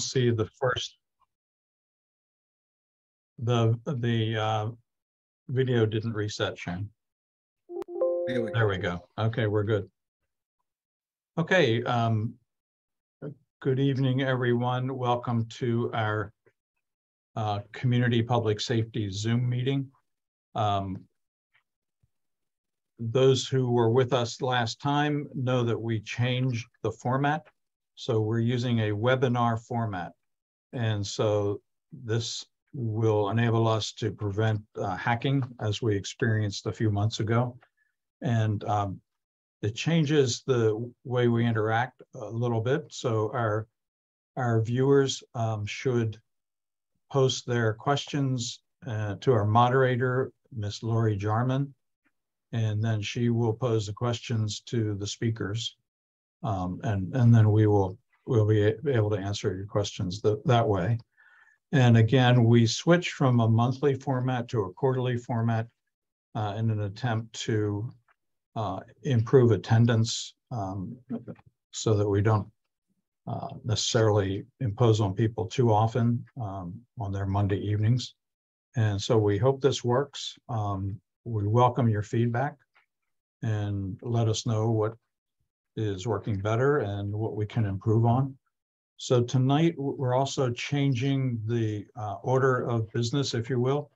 see the first, the video didn't reset, Shane. There we go. Okay, we're good. Okay, good evening, everyone. Welcome to our Community Public Safety Zoom meeting. Those who were with us last time know that we changed the format. So we're using a webinar format. And so this will enable us to prevent hacking as we experienced a few months ago. And it changes the way we interact a little bit. So our viewers should post their questions to our moderator, Ms. Lori Jarman, and then she will pose the questions to the speakers. And then we'll be able to answer your questions that way. And again, we switched from a monthly format to a quarterly format in an attempt to improve attendance so that we don't necessarily impose on people too often on their Monday evenings. And so we hope this works. We welcome your feedback and let us know what is working better and what we can improve on. So tonight, we're also changing the order of business, if you will,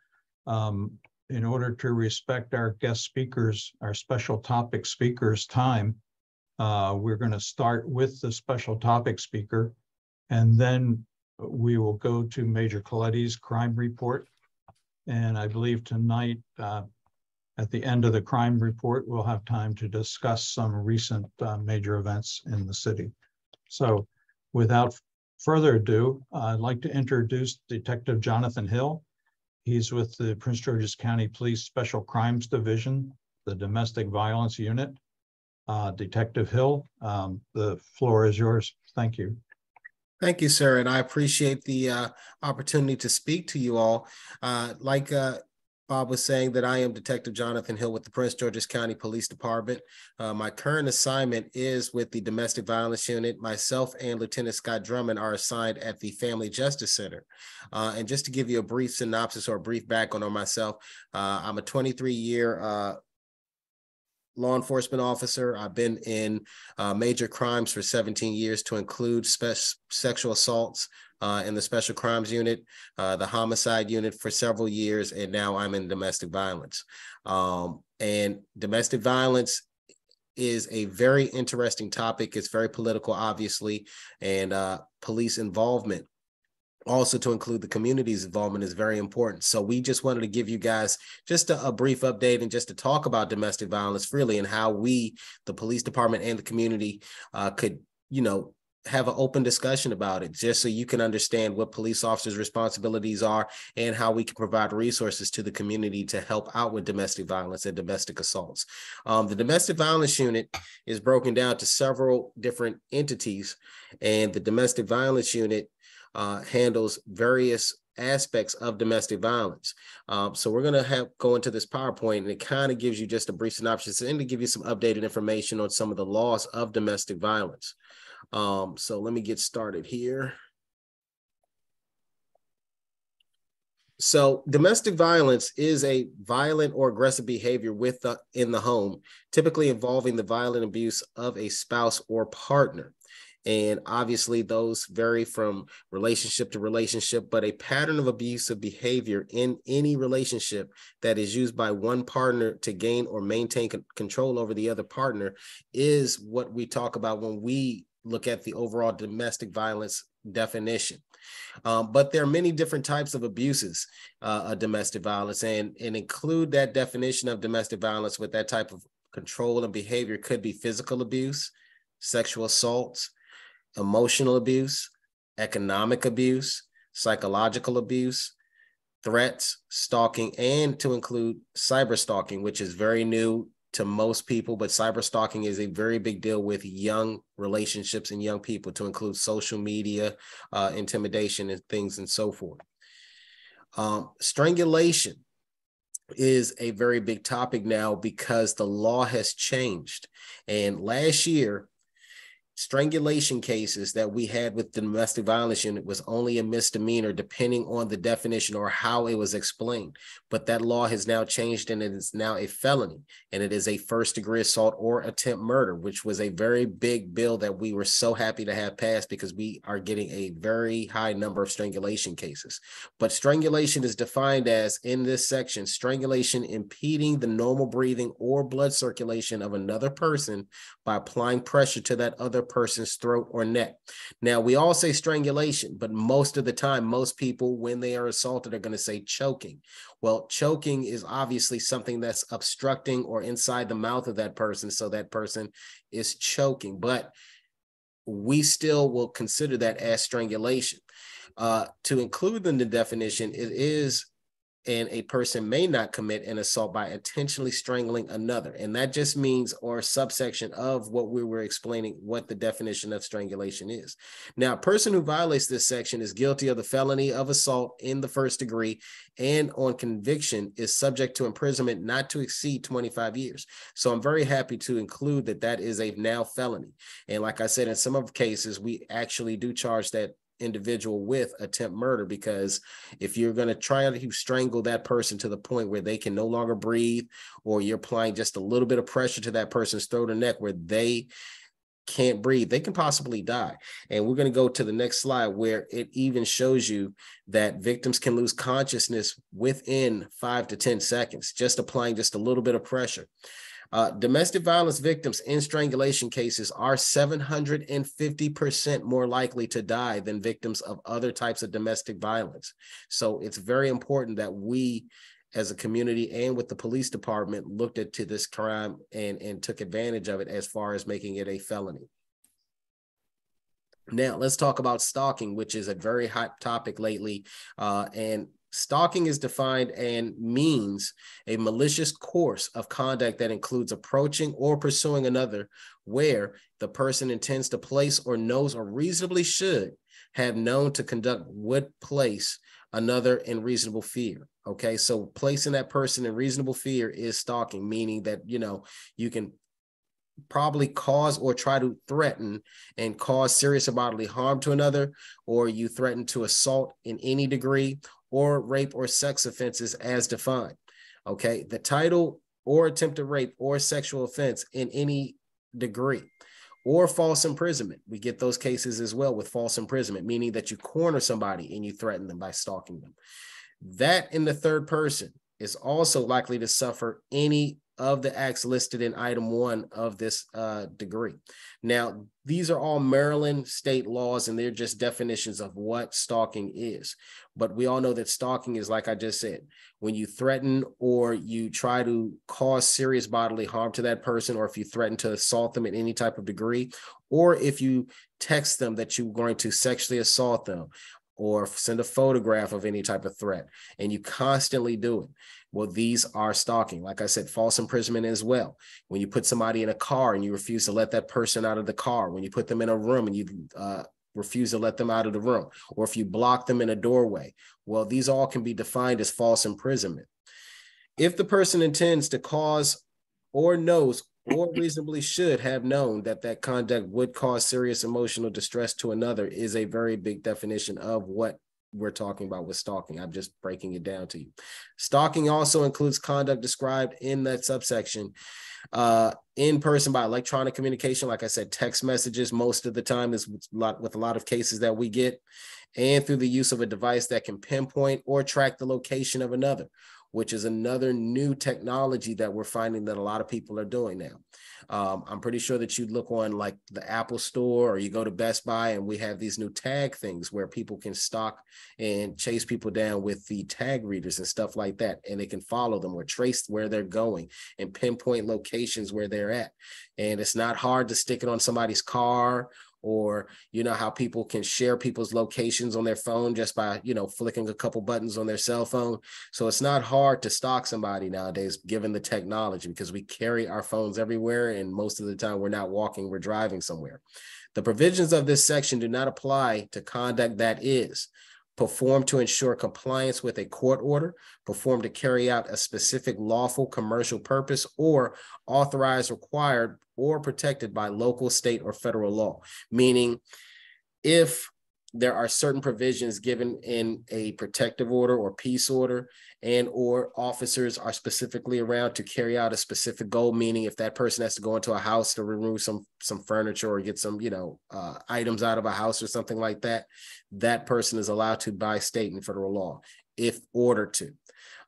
in order to respect our guest speakers, our special topic speakers' time. We're going to start with the special topic speaker, and then we will go to Major Coletti's crime report. And I believe tonight, at the end of the crime report, we'll have time to discuss some recent major events in the city. So without further ado, I'd like to introduce Detective Jonathan Hill. He's with the Prince George's County Police Special Crimes Division, the Domestic Violence Unit. Detective Hill, the floor is yours. Thank you. Thank you, sir, and I appreciate the opportunity to speak to you all. Like Bob was saying, that I am Detective Jonathan Hill with the Prince George's County Police Department. My current assignment is with the Domestic Violence Unit. Myself and Lieutenant Scott Drummond are assigned at the Family Justice Center. And just to give you a brief synopsis or a brief background on myself, I'm a 23-year law enforcement officer. I've been in major crimes for 17 years, to include sexual assaults in the Special Crimes Unit, the Homicide Unit for several years, and now I'm in domestic violence. And domestic violence is a very interesting topic. It's very political, obviously, and police involvement, also to include the community's involvement, is very important. So we just wanted to give you guys just a brief update and just to talk about domestic violence freely, and how we, the police department and the community, could, have an open discussion about it, just so you can understand what police officers' responsibilities are and how we can provide resources to the community to help out with domestic violence and domestic assaults. The Domestic Violence Unit is broken down to several different entities, and the Domestic Violence Unit handles various aspects of domestic violence. So we're going to go into this PowerPoint, and it kind of gives you just a brief synopsis and to give you some updated information on some of the laws of domestic violence. So let me get started here. So domestic violence is a violent or aggressive behavior in the home, typically involving the violent abuse of a spouse or partner. And obviously those vary from relationship to relationship, but a pattern of abusive behavior in any relationship that is used by one partner to gain or maintain control over the other partner is what we talk about when we look at the overall domestic violence definition. But there are many different types of abuses of domestic violence, and include that definition of domestic violence with that type of control and behavior could be physical abuse, sexual assaults, emotional abuse, economic abuse, psychological abuse, threats, stalking, and to include cyber stalking, which is very new to most people, but cyber stalking is a very big deal with young relationships and young people, to include social media, intimidation and things and so forth. Strangulation is a very big topic now because the law has changed. And last year, strangulation cases that we had with the domestic violence unit was only a misdemeanor depending on the definition or how it was explained. But that law has now changed and it is now a felony, and it is a first-degree assault or attempt murder, which was a very big bill that we were so happy to have passed because we are getting a very high number of strangulation cases. But strangulation is defined as, in this section, strangulation impeding the normal breathing or blood circulation of another person by applying pressure to that other person's throat or neck. Now, we all say strangulation, but most of the time, most people, when they are assaulted, are going to say choking. Well, choking is obviously something that's obstructing or inside the mouth of that person, so that person is choking, but we still will consider that as strangulation. To include in the definition, it is, and a person may not commit an assault by intentionally strangling another. And that just means, or subsection of what we were explaining, what the definition of strangulation is. Now, a person who violates this section is guilty of the felony of assault in the first degree, and on conviction is subject to imprisonment not to exceed 25 years. So I'm very happy to include that that is a now felony. And like I said, in some of the cases, we actually do charge that individual with attempt murder, because if you're going to try to strangle that person to the point where they can no longer breathe, or you're applying just a little bit of pressure to that person's throat or neck where they can't breathe, they can possibly die. And we're going to go to the next slide where it even shows you that victims can lose consciousness within 5 to 10 seconds, just applying just a little bit of pressure. Domestic violence victims in strangulation cases are 750% more likely to die than victims of other types of domestic violence. So it's very important that we, as a community and with the police department, looked into this crime and took advantage of it as far as making it a felony. Now, let's talk about stalking, which is a very hot topic lately. And stalking is defined and means a malicious course of conduct that includes approaching or pursuing another where the person intends to place or knows or reasonably should have known to conduct would place another in reasonable fear. Okay, so placing that person in reasonable fear is stalking, meaning that, you know, you can probably cause or try to threaten and cause serious bodily harm to another, or you threaten to assault in any degree, or rape or sex offenses as defined. Okay, the title or attempted rape or sexual offense in any degree, or false imprisonment. We get those cases as well with false imprisonment, meaning that you corner somebody and you threaten them by stalking them. That in the third person is also likely to suffer any of the acts listed in item 1 of this degree. Now, these are all Maryland state laws, and they're just definitions of what stalking is. But we all know that stalking is, like I just said, when you threaten or you try to cause serious bodily harm to that person, or if you threaten to assault them in any type of degree, or if you text them that you're going to sexually assault them, or send a photograph of any type of threat, and you constantly do it. Well, these are stalking. Like I said, false imprisonment as well. When you put somebody in a car and you refuse to let that person out of the car, when you put them in a room and you refuse to let them out of the room, or if you block them in a doorway, well, these all can be defined as false imprisonment. If the person intends to cause or knows or reasonably should have known that that conduct would cause serious emotional distress to another is a very big definition of what we're talking about with stalking. I'm just breaking it down to you. Stalking also includes conduct described in that subsection in person by electronic communication. Like I said, text messages most of the time is with a lot of cases that we get, and through the use of a device that can pinpoint or track the location of another, which is another new technology that we're finding that a lot of people are doing now. I'm pretty sure that you look on like the Apple Store, or you go to Best Buy, and we have these new tag things where people can stalk and chase people down with the tag readers and stuff like that. And they can follow them or trace where they're going and pinpoint locations where they're at. And it's not hard to stick it on somebody's car, or, you know, how people can share people's locations on their phone just by, you know, flicking a couple buttons on their cell phone. So it's not hard to stalk somebody nowadays, given the technology, because we carry our phones everywhere. And most of the time we're not walking, we're driving somewhere. The provisions of this section do not apply to conduct that is perform to ensure compliance with a court order, perform to carry out a specific lawful commercial purpose, or authorized, required, or protected by local, state, or federal law. Meaning, if there are certain provisions given in a protective order or peace order, and or officers are specifically around to carry out a specific goal, meaning if that person has to go into a house to remove some furniture or get some items out of a house or something like that, that person is allowed to by state and federal law if ordered to.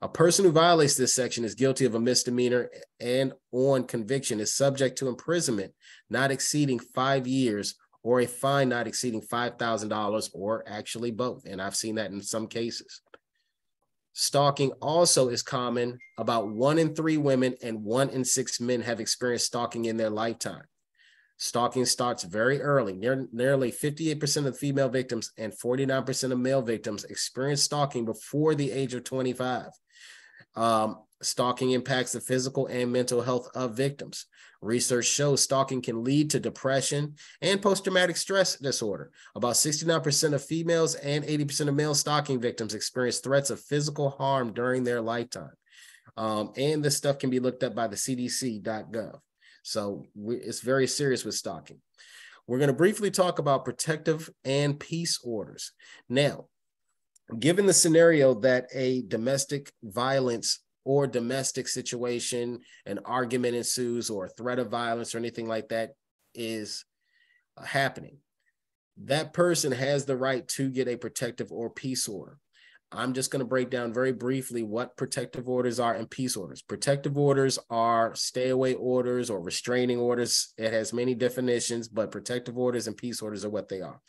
A person who violates this section is guilty of a misdemeanor and on conviction is subject to imprisonment not exceeding 5 years or a fine not exceeding $5,000, or actually both. And I've seen that in some cases. Stalking also is common. About 1 in 3 women and 1 in 6 men have experienced stalking in their lifetime. Stalking starts very early. Nearly 58% of female victims and 49% of male victims experience stalking before the age of 25. Stalking impacts the physical and mental health of victims. Research shows stalking can lead to depression and post-traumatic stress disorder. About 69% of females and 80% of male stalking victims experience threats of physical harm during their lifetime. And this stuff can be looked up by the CDC.gov. So it's very serious with stalking. We're going to briefly talk about protective and peace orders. Now, given the scenario that a domestic violence or domestic situation, an argument ensues, or a threat of violence or anything like that is happening, that person has the right to get a protective or peace order. I'm just going to break down very briefly what protective orders are and peace orders. Protective orders are stay away orders or restraining orders. It has many definitions, but protective orders and peace orders are what they are.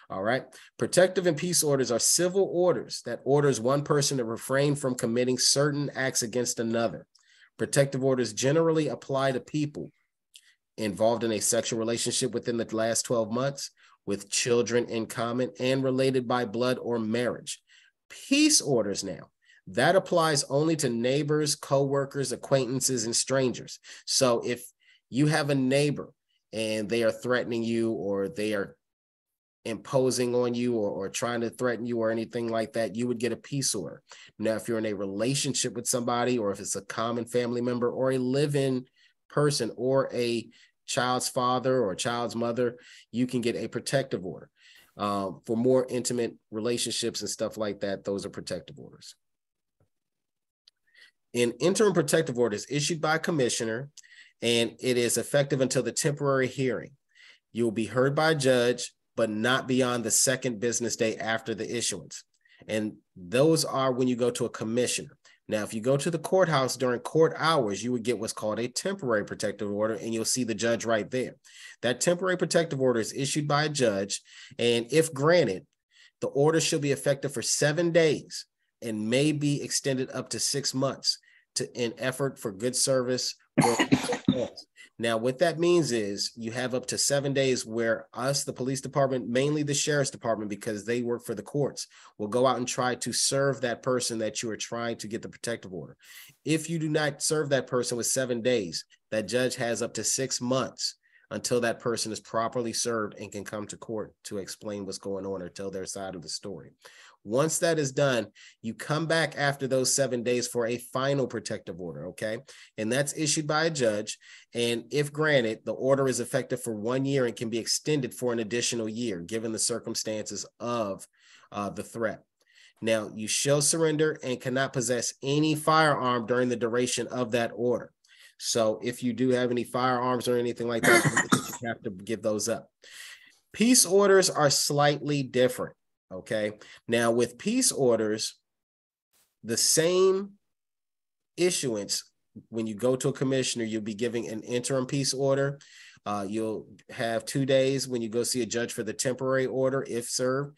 All right. Protective and peace orders are civil orders that orders one person to refrain from committing certain acts against another. Protective orders generally apply to people involved in a sexual relationship within the last 12 months, with children in common, and related by blood or marriage. Peace orders now, that applies only to neighbors, co-workers, acquaintances, and strangers. So if you have a neighbor and they are threatening you, or they are imposing on you, or trying to threaten you or anything like that, you would get a peace order. Now, if you're in a relationship with somebody, or if it's a common family member or a live-in person or a child's father or child's mother, you can get a protective order. For more intimate relationships and stuff like that, those are protective orders. An interim protective order is issued by a commissioner, and it is effective until the temporary hearing. You will be heard by a judge, but not beyond the second business day after the issuance. And those are when you go to a commissioner. Now, if you go to the courthouse during court hours, you would get what's called a temporary protective order, and you'll see the judge right there. That temporary protective order is issued by a judge, and if granted, the order shall be effective for 7 days and may be extended up to 6 months in effort for good service. Now, what that means is you have up to 7 days where us, the police department, mainly the sheriff's department, because they work for the courts, will go out and try to serve that person that you are trying to get the protective order. If you do not serve that person with 7 days, that judge has up to 6 months until that person is properly served and can come to court to explain what's going on or tell their side of the story. Once that is done, you come back after those 7 days for a final protective order, okay? And that's issued by a judge. And if granted, the order is effective for 1 year and can be extended for an additional year, given the circumstances of the threat. Now, you shall surrender and cannot possess any firearm during the duration of that order. So if you do have any firearms or anything like that, you have to give those up. Peace orders are slightly different. Okay. Now, with peace orders, the same issuance, when you go to a commissioner, you'll be giving an interim peace order. You'll have 2 days when you go see a judge for the temporary order, if served.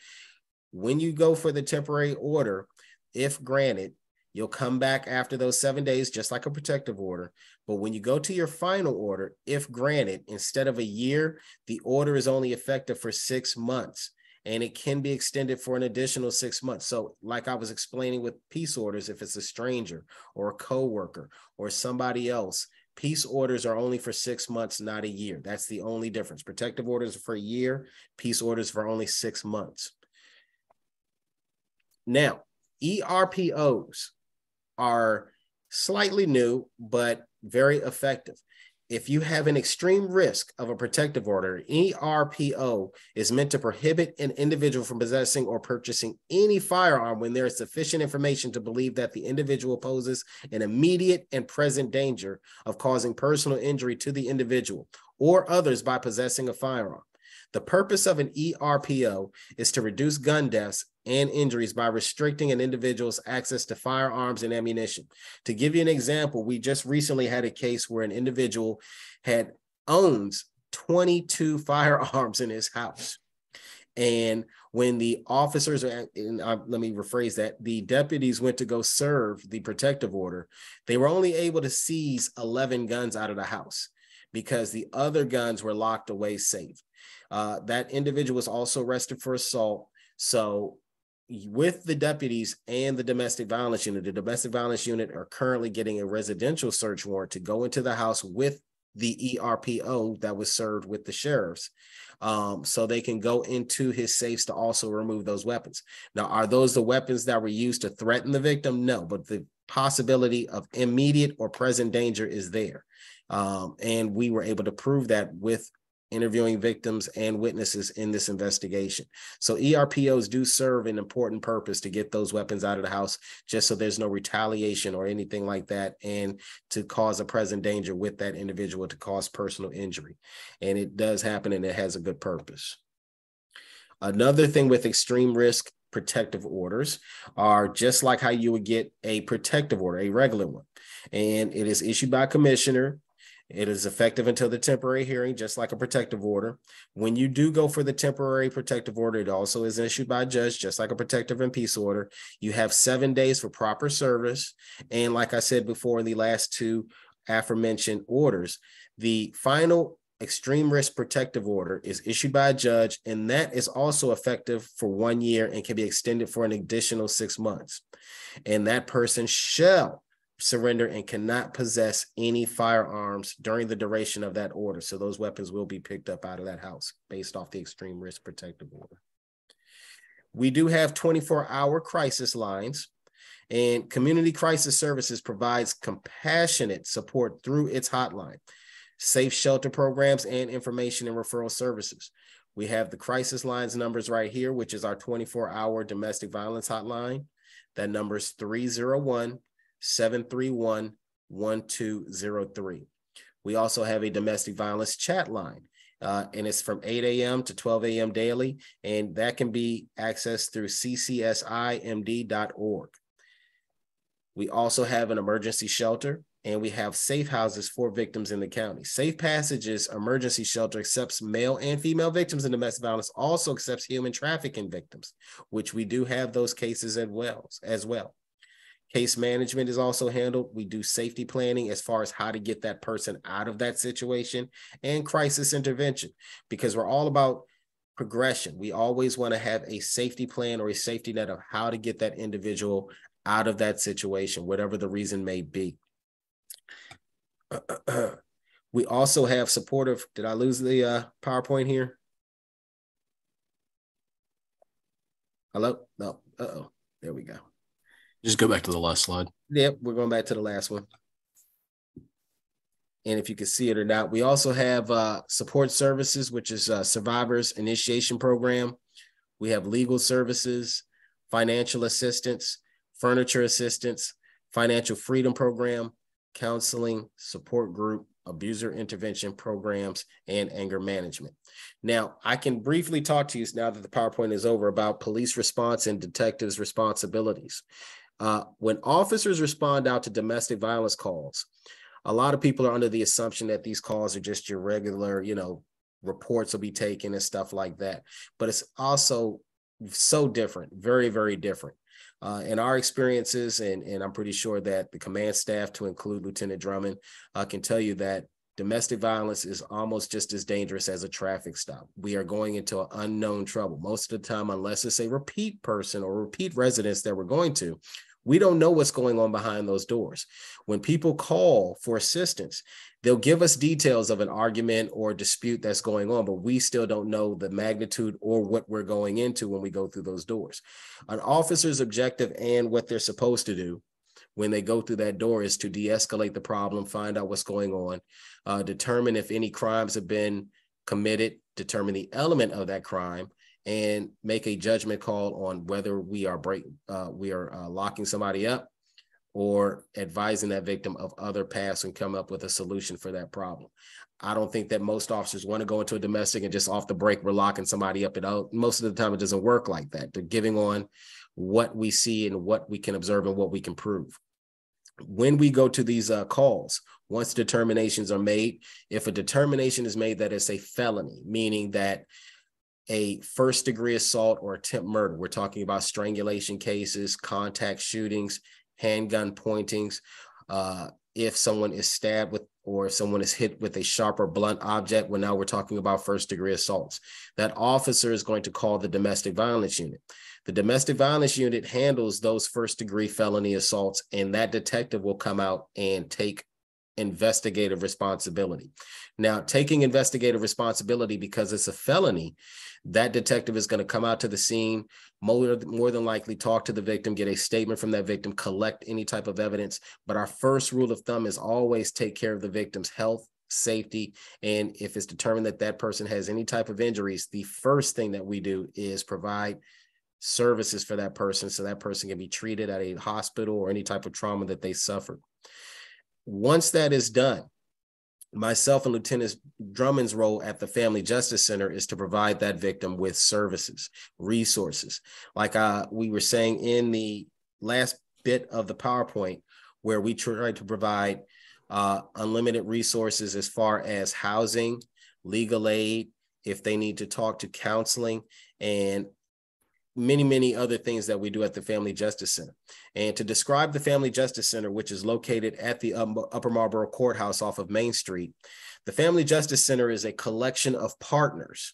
When you go for the temporary order, if granted, you'll come back after those 7 days, just like a protective order. But when you go to your final order, if granted, instead of a year, the order is only effective for 6 months. And it can be extended for an additional 6 months. So like I was explaining with peace orders, if it's a stranger or a coworker or somebody else, peace orders are only for 6 months, not a year. That's the only difference. Protective orders are for a year, peace orders for only 6 months. Now, ERPOs are slightly new, but very effective. If you have an extreme risk of a protective order, ERPO is meant to prohibit an individual from possessing or purchasing any firearm when there is sufficient information to believe that the individual poses an immediate and present danger of causing personal injury to the individual or others by possessing a firearm. The purpose of an ERPO is to reduce gun deaths and injuries by restricting an individual's access to firearms and ammunition. To give you an example, we just recently had a case where an individual owns 22 firearms in his house. And when the officers, let me rephrase that, the deputies went to go serve the protective order, they were only able to seize 11 guns out of the house because the other guns were locked away safe. That individual was also arrested for assault. So with the deputies and the domestic violence unit are currently getting a residential search warrant to go into the house with the ERPO that was served with the sheriffs. So they can go into his safes to also remove those weapons. Now, are those the weapons that were used to threaten the victim? No, but the possibility of immediate or present danger is there. And we were able to prove that with interviewing victims and witnesses in this investigation. So ERPOs do serve an important purpose to get those weapons out of the house, just so there's no retaliation or anything like that, and to cause a present danger with that individual to cause personal injury. And it does happen, and it has a good purpose. Another thing with extreme risk protective orders are just like how you would get a protective order, a regular one, and it is issued by a commissioner. It is effective until the temporary hearing, just like a protective order. When you do go for the temporary protective order, it also is issued by a judge, just like a protective and peace order. You have 7 days for proper service. And like I said before, in the last two aforementioned orders, the final extreme risk protective order is issued by a judge, and that is also effective for 1 year and can be extended for an additional 6 months. And that person shall surrender and cannot possess any firearms during the duration of that order. So those weapons will be picked up out of that house based off the extreme risk protective order. We do have 24-hour crisis lines, and Community Crisis Services provides compassionate support through its hotline, safe shelter programs, and information and referral services. We have the crisis lines numbers right here, which is our 24-hour domestic violence hotline. That number is 301-731-1203. We also have a domestic violence chat line, and it's from 8 a.m. to 12 a.m. daily, and that can be accessed through ccsimd.org. We also have an emergency shelter, and we have safe houses for victims in the county. Safe Passages Emergency Shelter accepts male and female victims in domestic violence, also accepts human trafficking victims, which we do have those cases as well. Case management is also handled. We do safety planning as far as how to get that person out of that situation, and crisis intervention, because we're all about progression. We always want to have a safety plan or a safety net of how to get that individual out of that situation, whatever the reason may be. We also have supportive, did I lose the PowerPoint here? Hello? No, there we go. Just go back to the last slide. Yep, we're going back to the last one. And if you can see it or not, we also have support services, which is Survivors Initiation Program. We have legal services, financial assistance, furniture assistance, financial freedom program, counseling, support group, abuser intervention programs, and anger management. Now, I can briefly talk to you now that the PowerPoint is over about police response and detectives' responsibilities. When officers respond out to domestic violence calls, a lot of people are under the assumption that these calls are just your regular, reports will be taken and stuff like that. But it's also so different, very, very different. In our experiences, and I'm pretty sure that the command staff, to include Lieutenant Drummond, can tell you that domestic violence is almost just as dangerous as a traffic stop. We are going into an unknown trouble. Most of the time, unless it's a repeat person or repeat residents that we're going to, We don't know what's going on behind those doors. When people call for assistance, they'll give us details of an argument or dispute that's going on, but we still don't know the magnitude or what we're going into when we go through those doors. An officer's objective and what they're supposed to do when they go through that door is to de-escalate the problem, find out what's going on, determine if any crimes have been committed, determine the element of that crime, and make a judgment call on whether we are locking somebody up or advising that victim of other paths and come up with a solution for that problem. I don't think that most officers want to go into a domestic and just off the break, we're locking somebody up. Most of the time, it doesn't work like that. They're giving on what we see and what we can observe and what we can prove. When we go to these calls, once determinations are made, if a determination is made that it's a felony, meaning that a first-degree assault or attempt murder, we're talking about strangulation cases, contact shootings, handgun pointings, if someone is stabbed with or if someone is hit with a sharp or blunt object, well, now we're talking about first-degree assaults. That officer is going to call the domestic violence unit. The domestic violence unit handles those first-degree felony assaults, and that detective will come out and take investigative responsibility. Now, taking investigative responsibility because it's a felony, that detective is going to come out to the scene, more than likely talk to the victim, get a statement from that victim, collect any type of evidence. But our first rule of thumb is always take care of the victim's health, safety, and if it's determined that that person has any type of injuries, the first thing that we do is provide services for that person so that person can be treated at a hospital or any type of trauma that they suffered. Once that is done, myself and Lieutenant Drummond's role at the Family Justice Center is to provide that victim with services, resources. Like we were saying in the last bit of the PowerPoint, where we try to provide unlimited resources as far as housing, legal aid, if they need to talk to counseling, and many, many other things that we do at the Family Justice Center. And to describe the Family Justice Center, which is located at the Upper Marlboro Courthouse off of Main Street, the Family Justice Center is a collection of partners,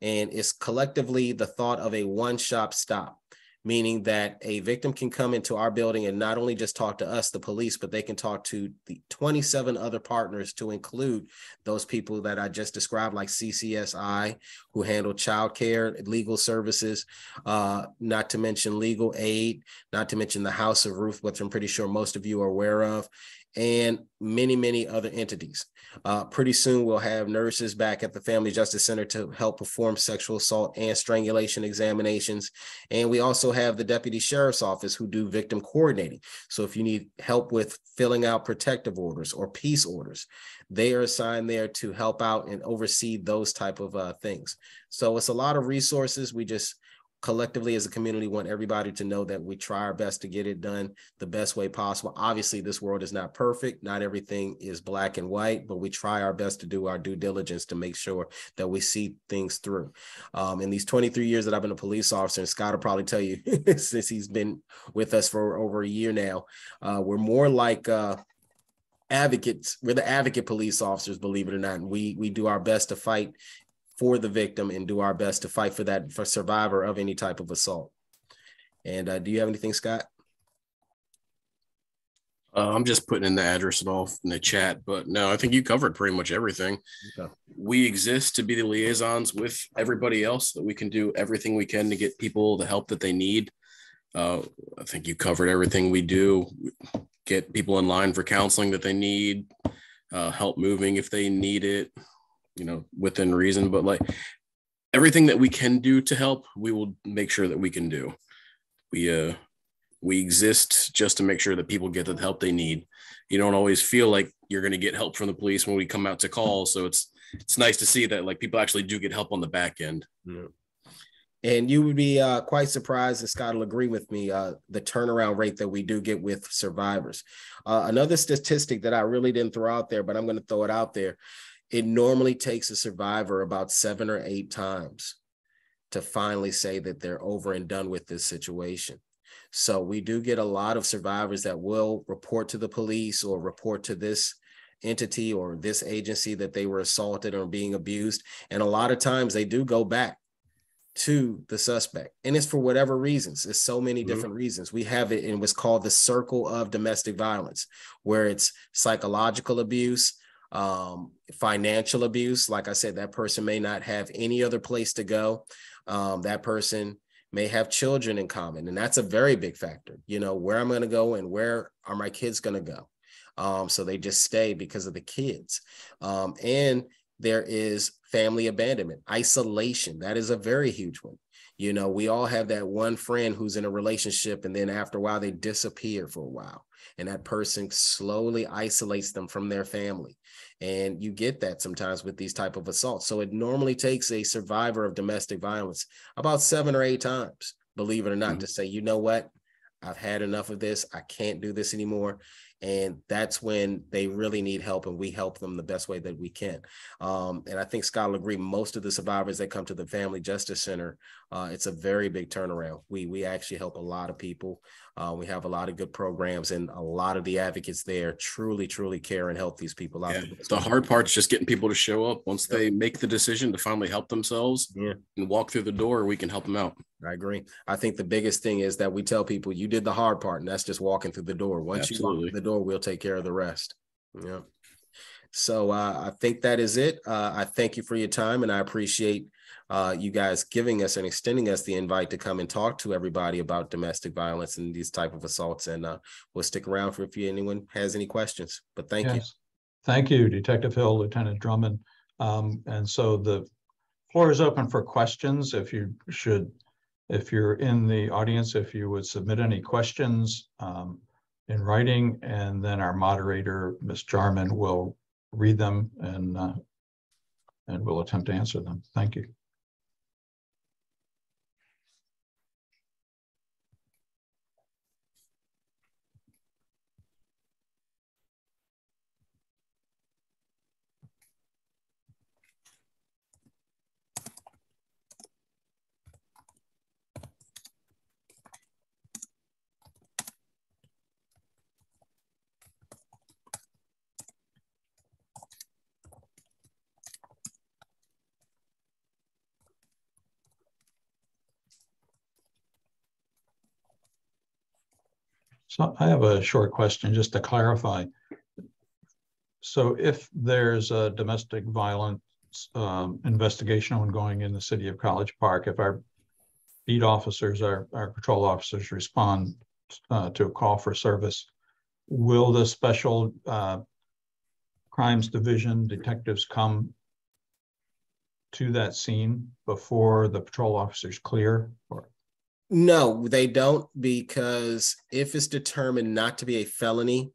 and it's collectively the thought of a one-stop stop, meaning that a victim can come into our building and not only just talk to us, the police, but they can talk to the 27 other partners, to include those people that I just described, like CCSI, who handle childcare, legal services, not to mention legal aid, not to mention the House of Ruth, which I'm pretty sure most of you are aware of, and many, many other entities. Pretty soon we'll have nurses back at the Family Justice Center to help perform sexual assault and strangulation examinations. And we also have the Deputy Sheriff's Office who do victim coordinating. So if you need help with filling out protective orders or peace orders, they are assigned there to help out and oversee those type of things. So it's a lot of resources. We just collectively as a community want everybody to know that we try our best to get it done the best way possible. Obviously, this world is not perfect. Not everything is black and white, but we try our best to do our due diligence to make sure that we see things through. In these 23 years that I've been a police officer, and Scott will probably tell you since he's been with us for over a year now, we're more like advocates. We're the advocate police officers, believe it or not. And we do our best to fight for the victim and do our best to fight for survivor of any type of assault. And do you have anything, Scott? I'm just putting in the address and all in the chat, but no, I think you covered pretty much everything. Okay. We exist to be the liaisons with everybody else, that we can do everything we can to get people the help that they need. I think you covered everything we do. Get people in line for counseling that they need, help moving if they need it, within reason, but like everything that we can do to help, we will make sure that we can do. We exist just to make sure that people get the help they need. You don't always feel like you're going to get help from the police when we come out to call. So it's nice to see that like people actually do get help on the back end. Yeah. And you would be quite surprised, and Scott will agree with me, the turnaround rate that we do get with survivors. Another statistic that I really didn't throw out there, but I'm going to throw it out there. It normally takes a survivor about 7 or 8 times to finally say that they're over and done with this situation. So we do get a lot of survivors that will report to the police or report to this entity or this agency that they were assaulted or being abused. And a lot of times they do go back to the suspect. And it's for whatever reasons. It's so many different reasons. We have it in what's called the circle of domestic violence, where it's psychological abuse, financial abuse. Like I said, that person may not have any other place to go. That person may have children in common. And that's a very big factor. You know, where I'm going to go and where are my kids going to go? So they just stay because of the kids. And there is family abandonment, isolation. That is a very huge one. You know, we all have that one friend who's in a relationship, and then after a while, they disappear for a while. And that person slowly isolates them from their family. And you get that sometimes with these type of assaults. So it normally takes a survivor of domestic violence about 7 or 8 times, believe it or not, to say, you know what, I've had enough of this. I can't do this anymore. And that's when they really need help, and we help them the best way that we can. And I think Scott will agree, most of the survivors that come to the Family Justice Center, it's a very big turnaround. We actually help a lot of people. We have a lot of good programs, and a lot of the advocates there truly care and help these people out. The hard part is just getting people to show up. Once they make the decision to finally help themselves and walk through the door, we can help them out. I agree. I think the biggest thing is that we tell people, you did the hard part, and that's just walking through the door. Once you walk through the door, we'll take care of the rest. Yeah. So I think that is it. I thank you for your time, and I appreciate you guys giving us and extending us the invite to come and talk to everybody about domestic violence and these type of assaults. And we'll stick around for if anyone has any questions. But thank you. Thank you, Detective Hill, Lieutenant Drummond. And so the floor is open for questions. If you're in the audience, if you would submit any questions in writing, and then our moderator, Ms. Jarman, will read them and we'll attempt to answer them. Thank you. So I have a short question just to clarify. So if there's a domestic violence investigation ongoing in the city of College Park, if our beat officers, our patrol officers respond to a call for service, will the special crimes division detectives come to that scene before the patrol officers clear? Or? No, they don't, because if it's determined not to be a felony,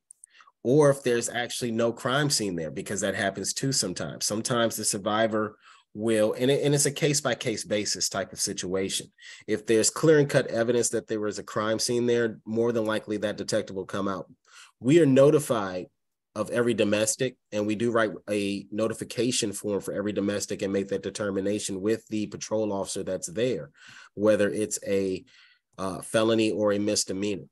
or if there's actually no crime scene there, because that happens too sometimes. Sometimes the survivor will, and it's a case-by-case basis type of situation. If there's clear and cut evidence that there was a crime scene there, more than likely that detective will come out. We are notified of every domestic, and we do write a notification form for every domestic and make that determination with the patrol officer that's there, whether it's a felony or a misdemeanor.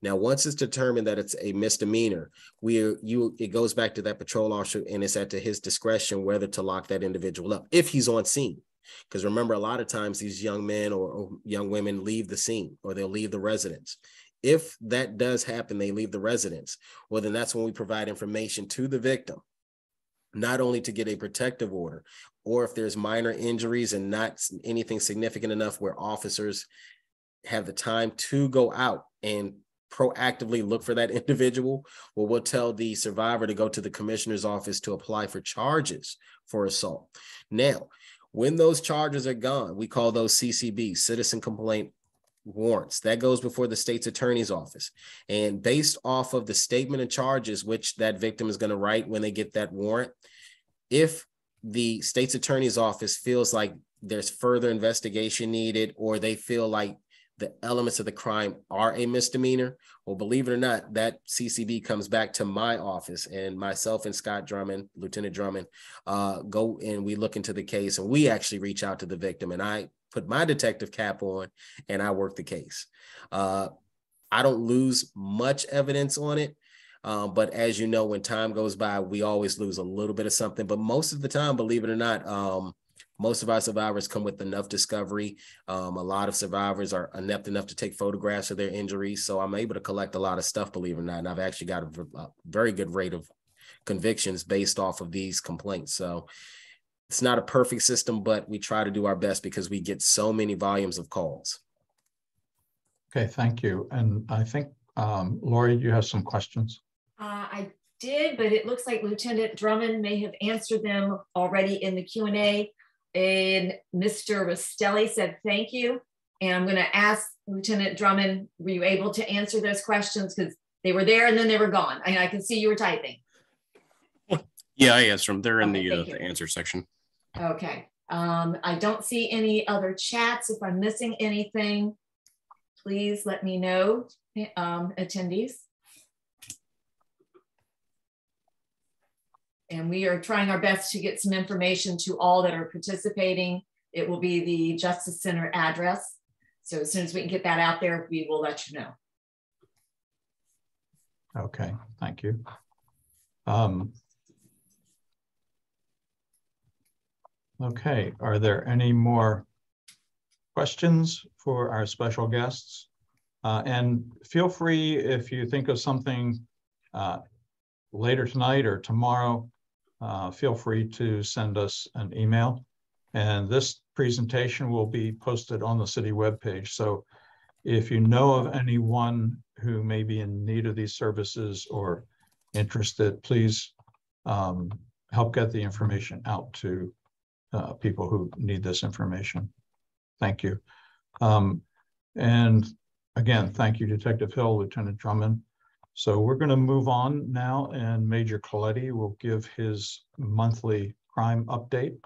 Now, once it's determined that it's a misdemeanor, it goes back to that patrol officer, and it's at his discretion whether to lock that individual up if he's on scene. Because remember, a lot of times these young men or young women leave the scene, or they'll leave the residence. If that does happen, they leave the residence, well, then that's when we provide information to the victim, not only to get a protective order, or if there's minor injuries and not anything significant enough where officers have the time to go out and proactively look for that individual, well, we'll tell the survivor to go to the commissioner's office to apply for charges for assault. Now, when those charges are gone, we call those CCBs, citizen complaint warrants. That goes before the state's attorney's office. And based off of the statement of charges, which that victim is going to write when they get that warrant, if the state's attorney's office feels like there's further investigation needed, or they feel like the elements of the crime are a misdemeanor, well, believe it or not, that CCB comes back to my office, and myself and Scott Drummond, Lieutenant Drummond, go and we look into the case, and we actually reach out to the victim, and I put my detective cap on and I work the case. I don't lose much evidence on it. But as you know, when time goes by, we always lose a little bit of something. But most of the time, believe it or not, Most of our survivors come with enough discovery. A lot of survivors are inept enough to take photographs of their injuries. So I'm able to collect a lot of stuff, believe it or not. And I've actually got a very good rate of convictions based off of these complaints. So it's not a perfect system, but we try to do our best because we get so many volumes of calls. Okay, thank you. And I think, Lori, you have some questions. I did, but it looks like Lieutenant Drummond may have answered them already in the Q&A. And Mr. Rastelli said, thank you. And I'm gonna ask Lieutenant Drummond, were you able to answer those questions? Because they were there and then they were gone. I can see you were typing. Yeah, I answered them. They're in Okay, the answer section. Okay. I don't see any other chats. If I'm missing anything, please let me know, attendees. And we are trying our best to get some information to all that are participating. It will be the Justice Center address. So as soon as we can get that out there, we will let you know. Okay, thank you. Okay, are there any more questions for our special guests? And feel free, if you think of something later tonight or tomorrow, feel free to send us an email. And this presentation will be posted on the city webpage. So if you know of anyone who may be in need of these services or interested, please help get the information out to people who need this information. Thank you. And again, thank you, Detective Hill, Lieutenant Drummond. So we're going to move on now, and Major Coletti will give his monthly crime update.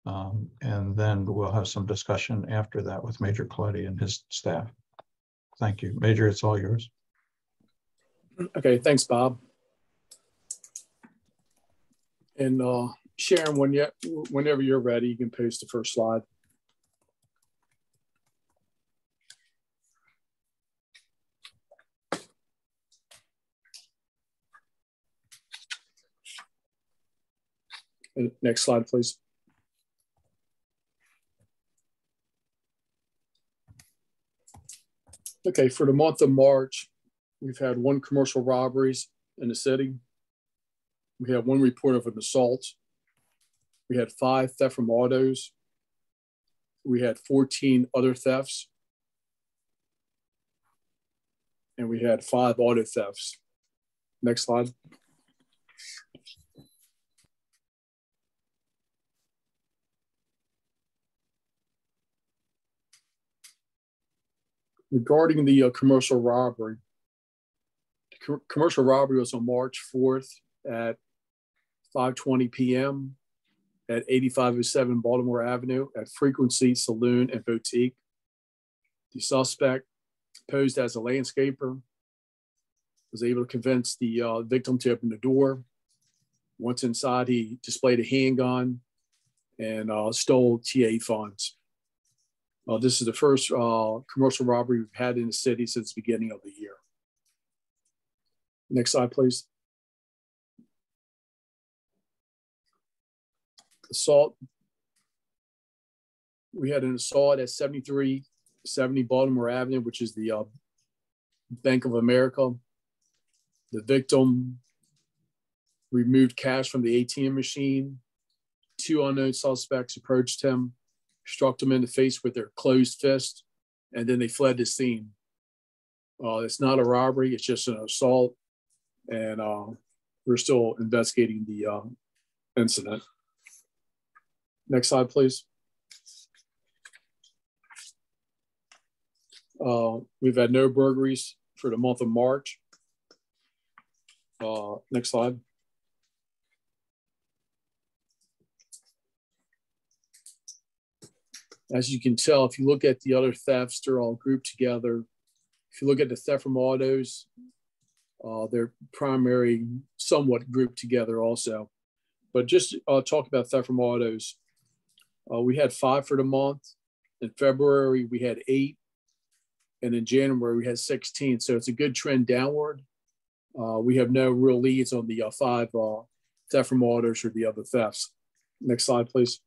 And then we'll have some discussion after that with Major Coletti and his staff. Thank you. Major, it's all yours. Okay, thanks, Bob. And Sharon, whenever you're ready, you can post the first slide. And next slide, please. Okay, for the month of March, we've had 1 commercial robberies in the city. We had 1 report of an assault. We had 5 theft from autos. We had 14 other thefts. And we had 5 auto thefts. Next slide. Regarding the commercial robbery, commercial robbery was on March 4th at 5:20 p.m. at 8507 Baltimore Avenue at Frequency Saloon and Boutique. The suspect, posed as a landscaper, was able to convince the victim to open the door. Once inside, he displayed a handgun and stole TA funds. This is the first commercial robbery we've had in the city since the beginning of the year. Next slide, please. Assault. We had an assault at 7370 Baltimore Avenue, which is the Bank of America. The victim removed cash from the ATM machine. 2 unknown suspects approached him, struck him in the face with their closed fist, and then they fled the scene. It's not a robbery, it's just an assault, and we're still investigating the incident. Next slide, please. We've had no burglaries for the month of March. Next slide. As you can tell, if you look at the other thefts, they're all grouped together. If you look at the theft from autos, they're primary, somewhat grouped together also. But just talk about theft from autos. We had 5 for the month. In February, we had 8. And in January, we had 16. So it's a good trend downward. We have no real leads on the 5 theft from autos or the other thefts. Next slide, please.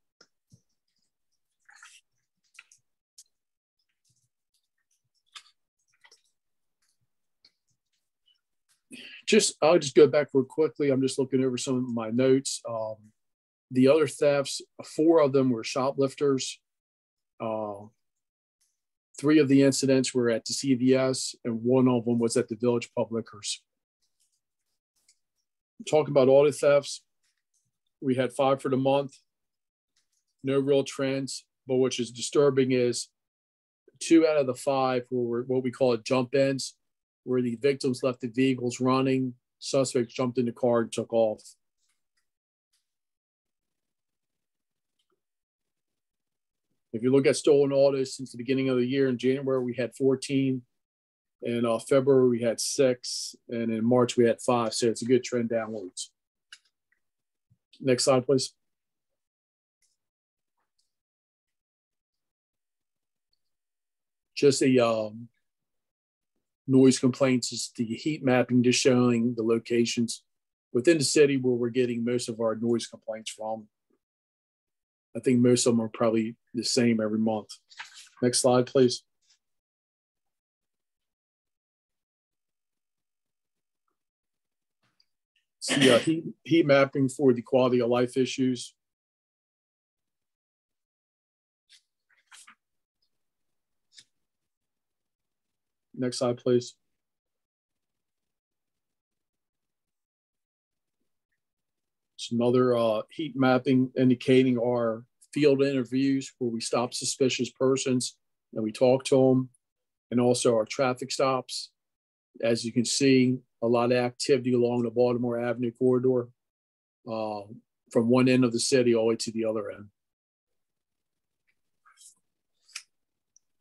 I'll just go back real quickly. I'm just looking over some of my notes. The other thefts, 4 of them were shoplifters. 3 of the incidents were at the CVS, and 1 of them was at the Village Pub Liquors. Talking about auto thefts, we had 5 for the month. No real trends, but which is disturbing is 2 out of the 5 were what we call jump ins, where the victims left the vehicles running, suspects jumped in the car and took off. If you look at stolen autos since the beginning of the year, in January, we had 14. In February, we had 6. And in March, we had 5. So it's a good trend downwards. Next slide, please. Just a noise complaints is the heat mapping, just showing the locations within the city where we're getting most of our noise complaints from. I think most of them are probably the same every month. Next slide, please. See heat mapping for the quality of life issues. Next slide, please. It's another heat mapping indicating our field interviews where we stop suspicious persons and we talk to them, and also our traffic stops. As you can see, a lot of activity along the Baltimore Avenue corridor from one end of the city all the way to the other end.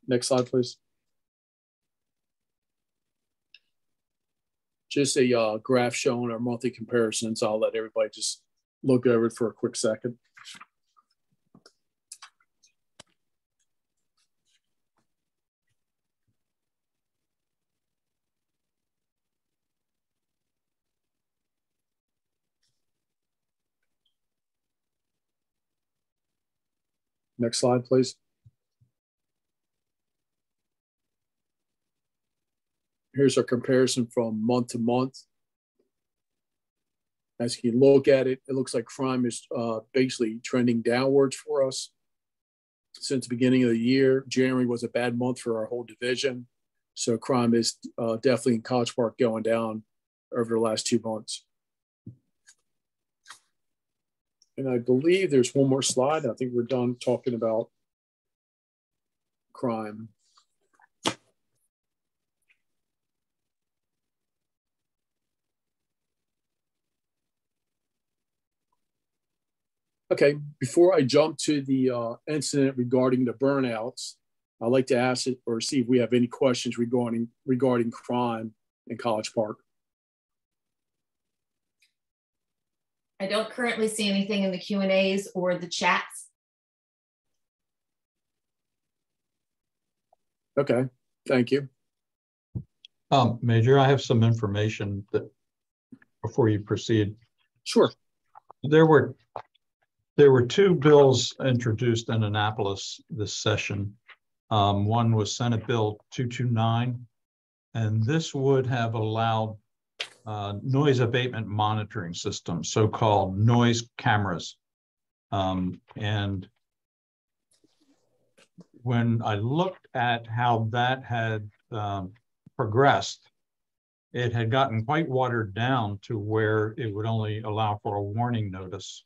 Next slide, please. Just a graph showing our monthly comparisons. I'll let everybody just look over it for a quick second. Next slide, please. Here's our comparison from month to month. As you look at it, it looks like crime is basically trending downwards for us. Since the beginning of the year, January was a bad month for our whole division. So crime is definitely in College Park going down over the last 2 months. And I believe there's one more slide. I think we're done talking about crime. Okay, before I jump to the incident regarding the burnouts, I'd like to ask it or see if we have any questions regarding crime in College Park. I don't currently see anything in the Q&As or the chats. Okay, thank you. Major, I have some information that before you proceed. Sure. There were 2 bills introduced in Annapolis this session. One was Senate Bill 229, and this would have allowed noise abatement monitoring systems, so-called noise cameras. And when I looked at how that had progressed, it had gotten quite watered down to where it would only allow for a warning notice.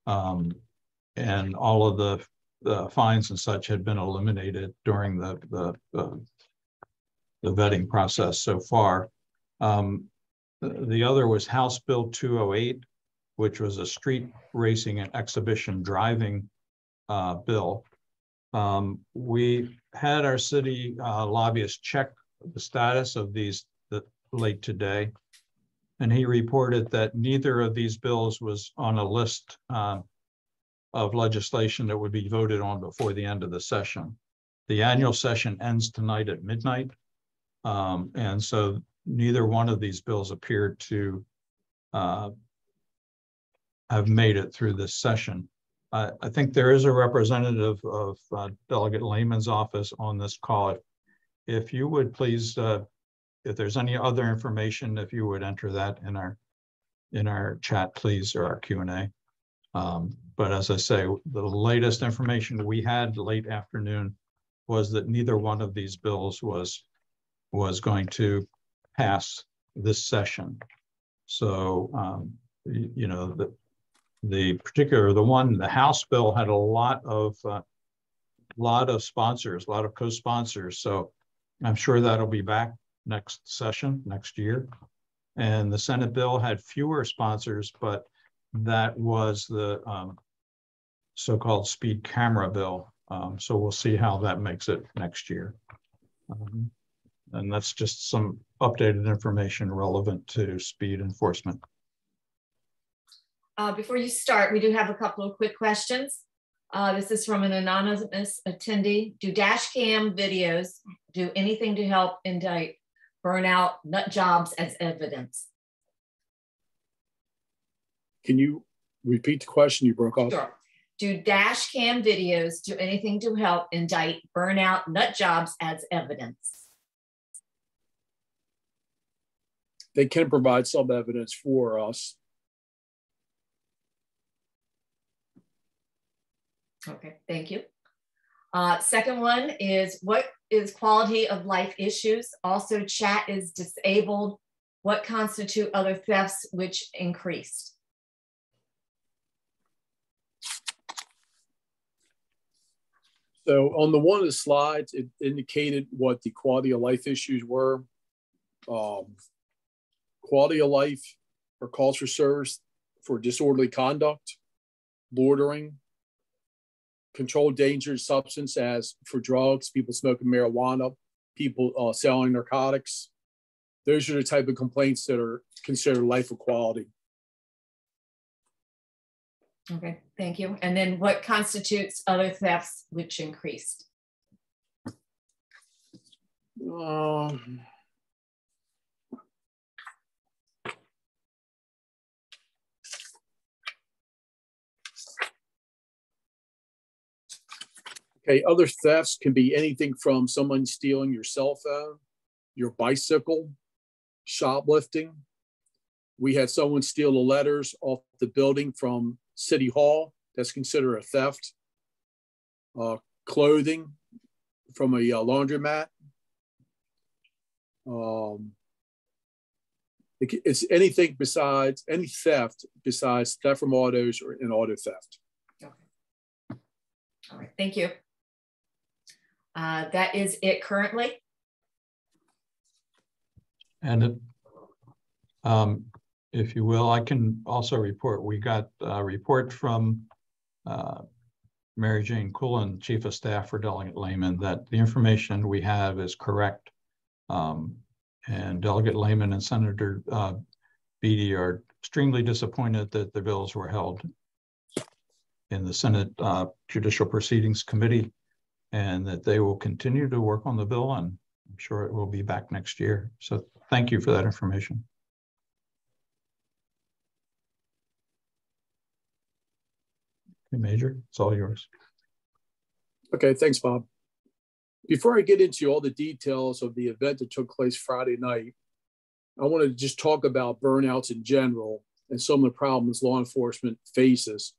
And all of the fines and such had been eliminated during the vetting process so far. The other was House Bill 208, which was a street racing and exhibition driving bill. We had our city lobbyist check the status of these late today, and he reported that neither of these bills was on a list of legislation that would be voted on before the end of the session. The annual session ends tonight at midnight, and so neither one of these bills appeared to have made it through this session. I think there is a representative of Delegate Lehman's office on this call. If you would please if there's any other information, if you would enter that in our chat, please, or our Q&A. But as I say, the latest information we had late afternoon was that neither one of these bills was going to pass this session. So, you know, the House bill had a lot of sponsors, a lot of co-sponsors. So I'm sure that'll be back next session, next year. And the Senate bill had fewer sponsors, but that was the so-called speed camera bill. So we'll see how that makes it next year. And that's just some updated information relevant to speed enforcement. Before you start, we do have a couple of quick questions. This is from an anonymous attendee. Do dash cam videos do anything to help indict burnout nut jobs as evidence? Can you repeat the question? You broke off. Sure. Do dash cam videos do anything to help indict burnout nut jobs as evidence? They can provide some evidence for us. Okay, thank you. Second one is, what is quality of life issues? Also, chat is disabled. What constitute other thefts which increased? So on the one of the slides, it indicated what the quality of life issues were. Quality of life or calls for service for disorderly conduct, loitering, controlled dangerous substance as for drugs, people smoking marijuana, people selling narcotics. Those are the type of complaints that are considered life equality. Okay, thank you. And then what constitutes other thefts which increased? Okay, other thefts can be anything from someone stealing your cell phone, your bicycle, shoplifting. We had someone steal the letters off the building from City Hall. That's considered a theft. Clothing from a laundromat. It's anything besides, any theft besides theft from autos or an auto theft. Okay. All right, thank you. That is it currently. And if you will, I can also report, we got a report from Mary Jane Coolin, Chief of Staff for Delegate Lehman, that the information we have is correct. And Delegate Lehman and Senator Beatty are extremely disappointed that the bills were held in the Senate Judicial Proceedings Committee, and that they will continue to work on the bill, and I'm sure it will be back next year. So thank you for that information. Okay, Major, it's all yours. Okay, thanks, Bob. Before I get into all the details of the event that took place Friday night, I want to just talk about burnouts in general and some of the problems law enforcement faces,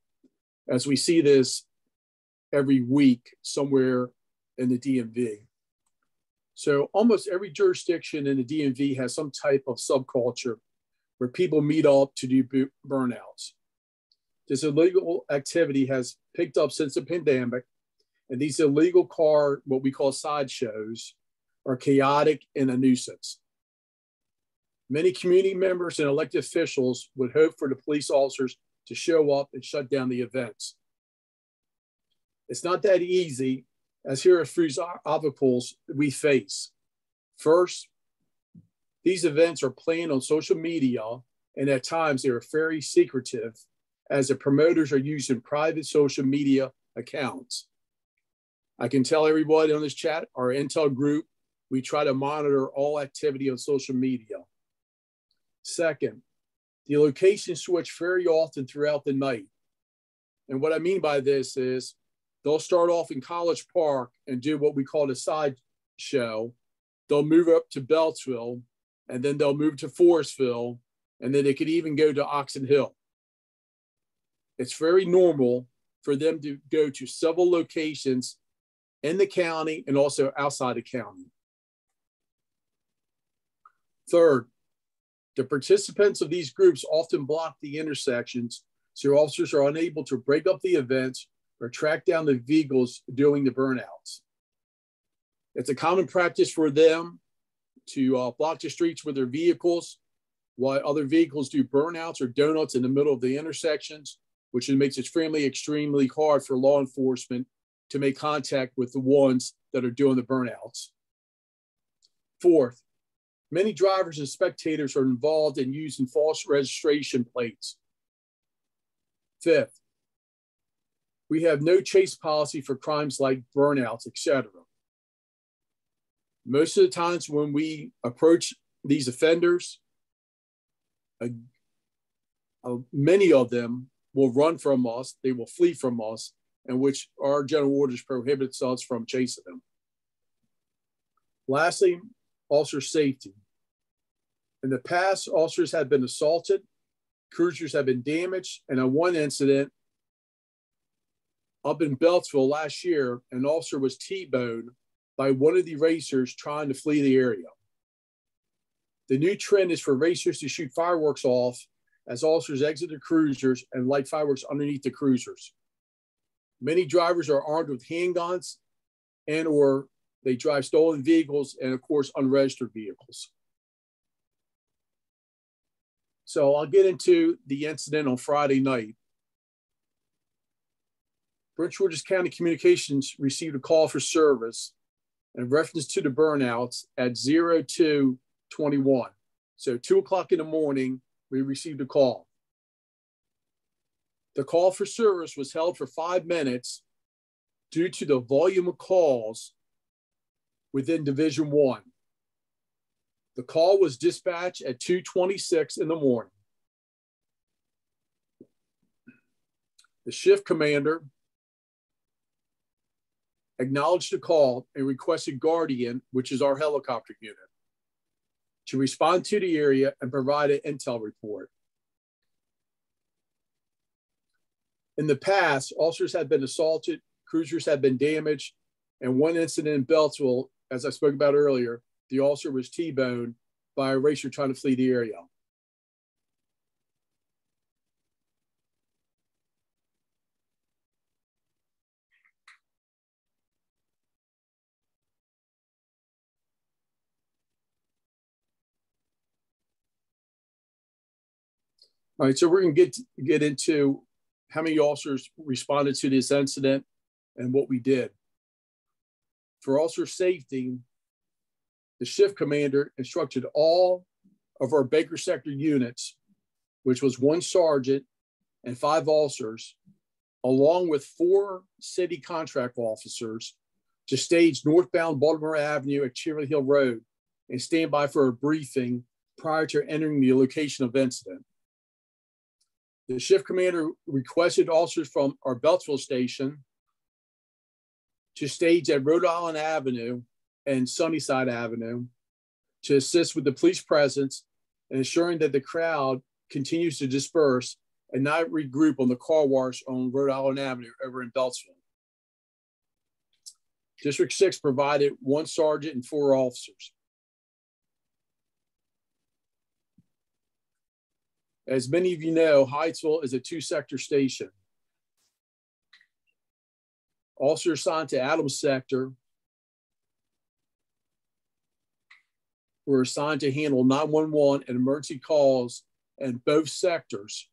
as we see this every week somewhere in the DMV. So almost every jurisdiction in the DMV has some type of subculture where people meet up to do burnouts. This illegal activity has picked up since the pandemic, and these illegal car, what we call sideshows, are chaotic and a nuisance. Many community members and elected officials would hope for the police officers to show up and shut down the events. It's not that easy, as here are three obstacles we face. First, these events are planned on social media, and at times they are very secretive, as the promoters are using private social media accounts. I can tell everybody on this chat, our Intel group, we try to monitor all activity on social media. Second, the locations switch very often throughout the night. And what I mean by this is they'll start off in College Park and do what we call a side show. They'll move up to Beltsville and then they'll move to Forestville, and then they could even go to Oxon Hill. It's very normal for them to go to several locations in the county and also outside the county. Third, the participants of these groups often block the intersections, so officers are unable to break up the events or track down the vehicles doing the burnouts. It's a common practice for them to block the streets with their vehicles while other vehicles do burnouts or donuts in the middle of the intersections, which makes it extremely hard for law enforcement to make contact with the ones that are doing the burnouts. Fourth, many drivers and spectators are involved in using false registration plates. Fifth, we have no chase policy for crimes like burnouts, etc. Most of the times when we approach these offenders, many of them will run from us, they will flee from us, in which our general orders prohibits us from chasing them. Lastly, officer safety. In the past, officers have been assaulted, cruisers have been damaged, and on one incident up in Beltsville last year, an officer was T-boned by one of the racers trying to flee the area. The new trend is for racers to shoot fireworks off as officers exit the cruisers and light fireworks underneath the cruisers. Many drivers are armed with handguns and or they drive stolen vehicles and of course unregistered vehicles. So I'll get into the incident on Friday night. Prince George's County Communications received a call for service in reference to the burnouts at 0221. So 2 o'clock in the morning, we received a call. The call for service was held for 5 minutes due to the volume of calls within Division 1. The call was dispatched at 2:26 in the morning. The shift commander acknowledged the call and requested Guardian, which is our helicopter unit, to respond to the area and provide an intel report. In the past, officers had been assaulted, cruisers had been damaged, and one incident in Beltsville, as I spoke about earlier, the officer was T-boned by a racer trying to flee the area. All right, so we're going to get into how many officers responded to this incident and what we did. For officer safety, the shift commander instructed all of our Baker sector units, which was 1 sergeant and 5 officers, along with 4 city contract officers, to stage northbound Baltimore Avenue at Cheverly Hill Road and stand by for a briefing prior to entering the location of incident. The shift commander requested officers from our Beltsville station to stage at Rhode Island Avenue and Sunnyside Avenue to assist with the police presence and ensuring that the crowd continues to disperse and not regroup on the car wash on Rhode Island Avenue over in Beltsville. District 6 provided 1 sergeant and 4 officers. As many of you know, Hyattsville is a 2-sector station. Officers assigned to Adams sector were assigned to handle 911 and emergency calls in both sectors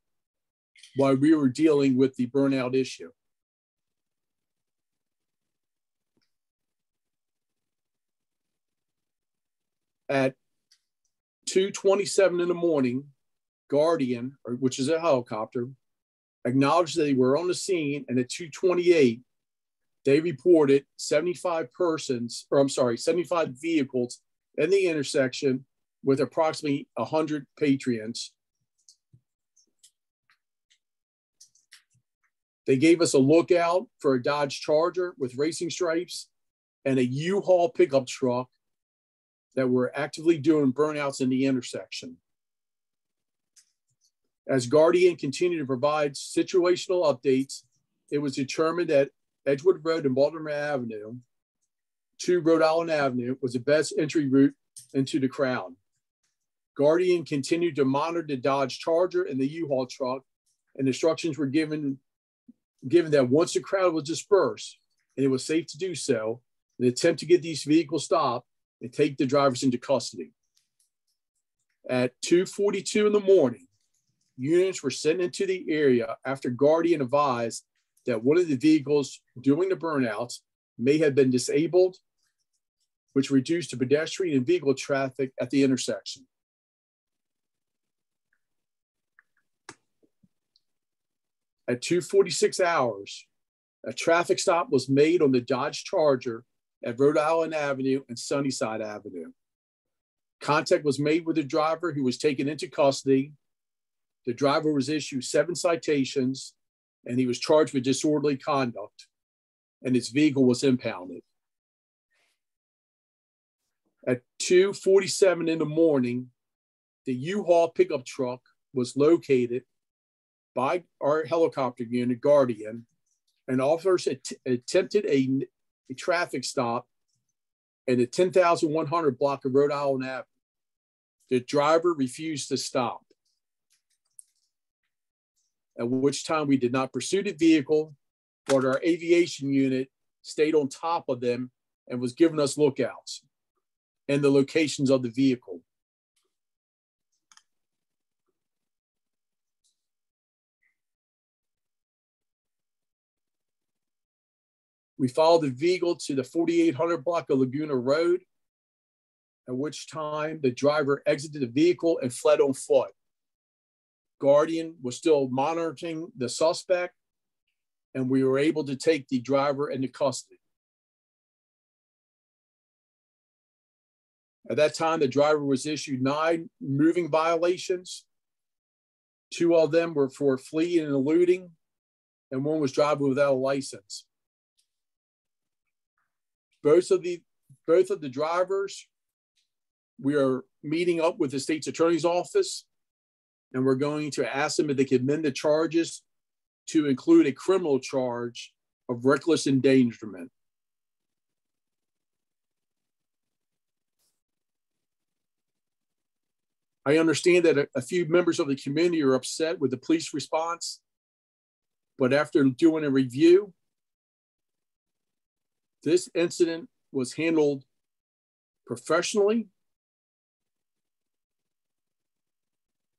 while we were dealing with the burnout issue. At 2:27 in the morning, Guardian, which is a helicopter, acknowledged that they were on the scene, and at 2:28, they reported 75 vehicles in the intersection with approximately 100 patrons. They gave us a lookout for a Dodge Charger with racing stripes and a U-Haul pickup truck that were actively doing burnouts in the intersection. As Guardian continued to provide situational updates, it was determined that Edgewood Road and Baltimore Avenue to Rhode Island Avenue was the best entry route into the crowd. Guardian continued to monitor the Dodge Charger and the U-Haul truck, and instructions were given that once the crowd was dispersed and it was safe to do so, an attempt to get these vehicles stopped and take the drivers into custody. At 2:42 in the morning, units were sent into the area after Guardian advised that one of the vehicles doing the burnouts may have been disabled, which reduced the pedestrian and vehicle traffic at the intersection. At 2:46 hours, a traffic stop was made on the Dodge Charger at Rhode Island Avenue and Sunnyside Avenue. Contact was made with the driver, who was taken into custody. The driver was issued 7 citations, and he was charged with disorderly conduct, and his vehicle was impounded. At 2:47 in the morning, the U-Haul pickup truck was located by our helicopter unit, Guardian, and officers attempted a traffic stop at the 10,100 block of Rhode Island Avenue. The driver refused to stop, at which time we did not pursue the vehicle, but our aviation unit stayed on top of them and was giving us lookouts and the locations of the vehicle. We followed the vehicle to the 4800 block of Laguna Road, at which time the driver exited the vehicle and fled on foot. Guardian was still monitoring the suspect, and we were able to take the driver into custody. At that time, the driver was issued 9 moving violations. 2 of them were for fleeing and eluding, and 1 was driving without a license. Both of the drivers, we are meeting up with the state's attorney's office, and we're going to ask them if they can amend the charges to include a criminal charge of reckless endangerment. I understand that a few members of the community are upset with the police response, but after doing a review, this incident was handled professionally.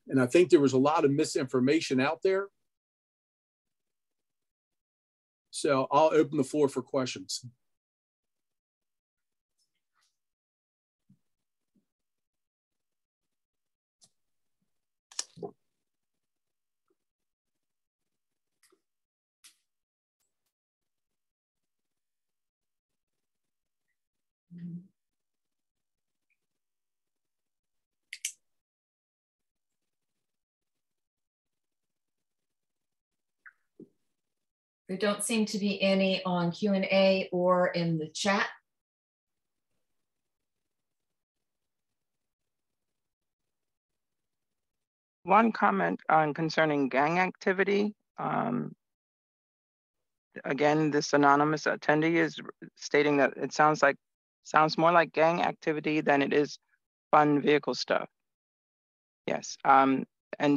And I think there was a lot of misinformation out there. So I'll open the floor for questions. There don't seem to be any on Q&A or in the chat. One comment on concerning gang activity. Again, this anonymous attendee is stating that it sounds more like gang activity than it is fun vehicle stuff. Yes, and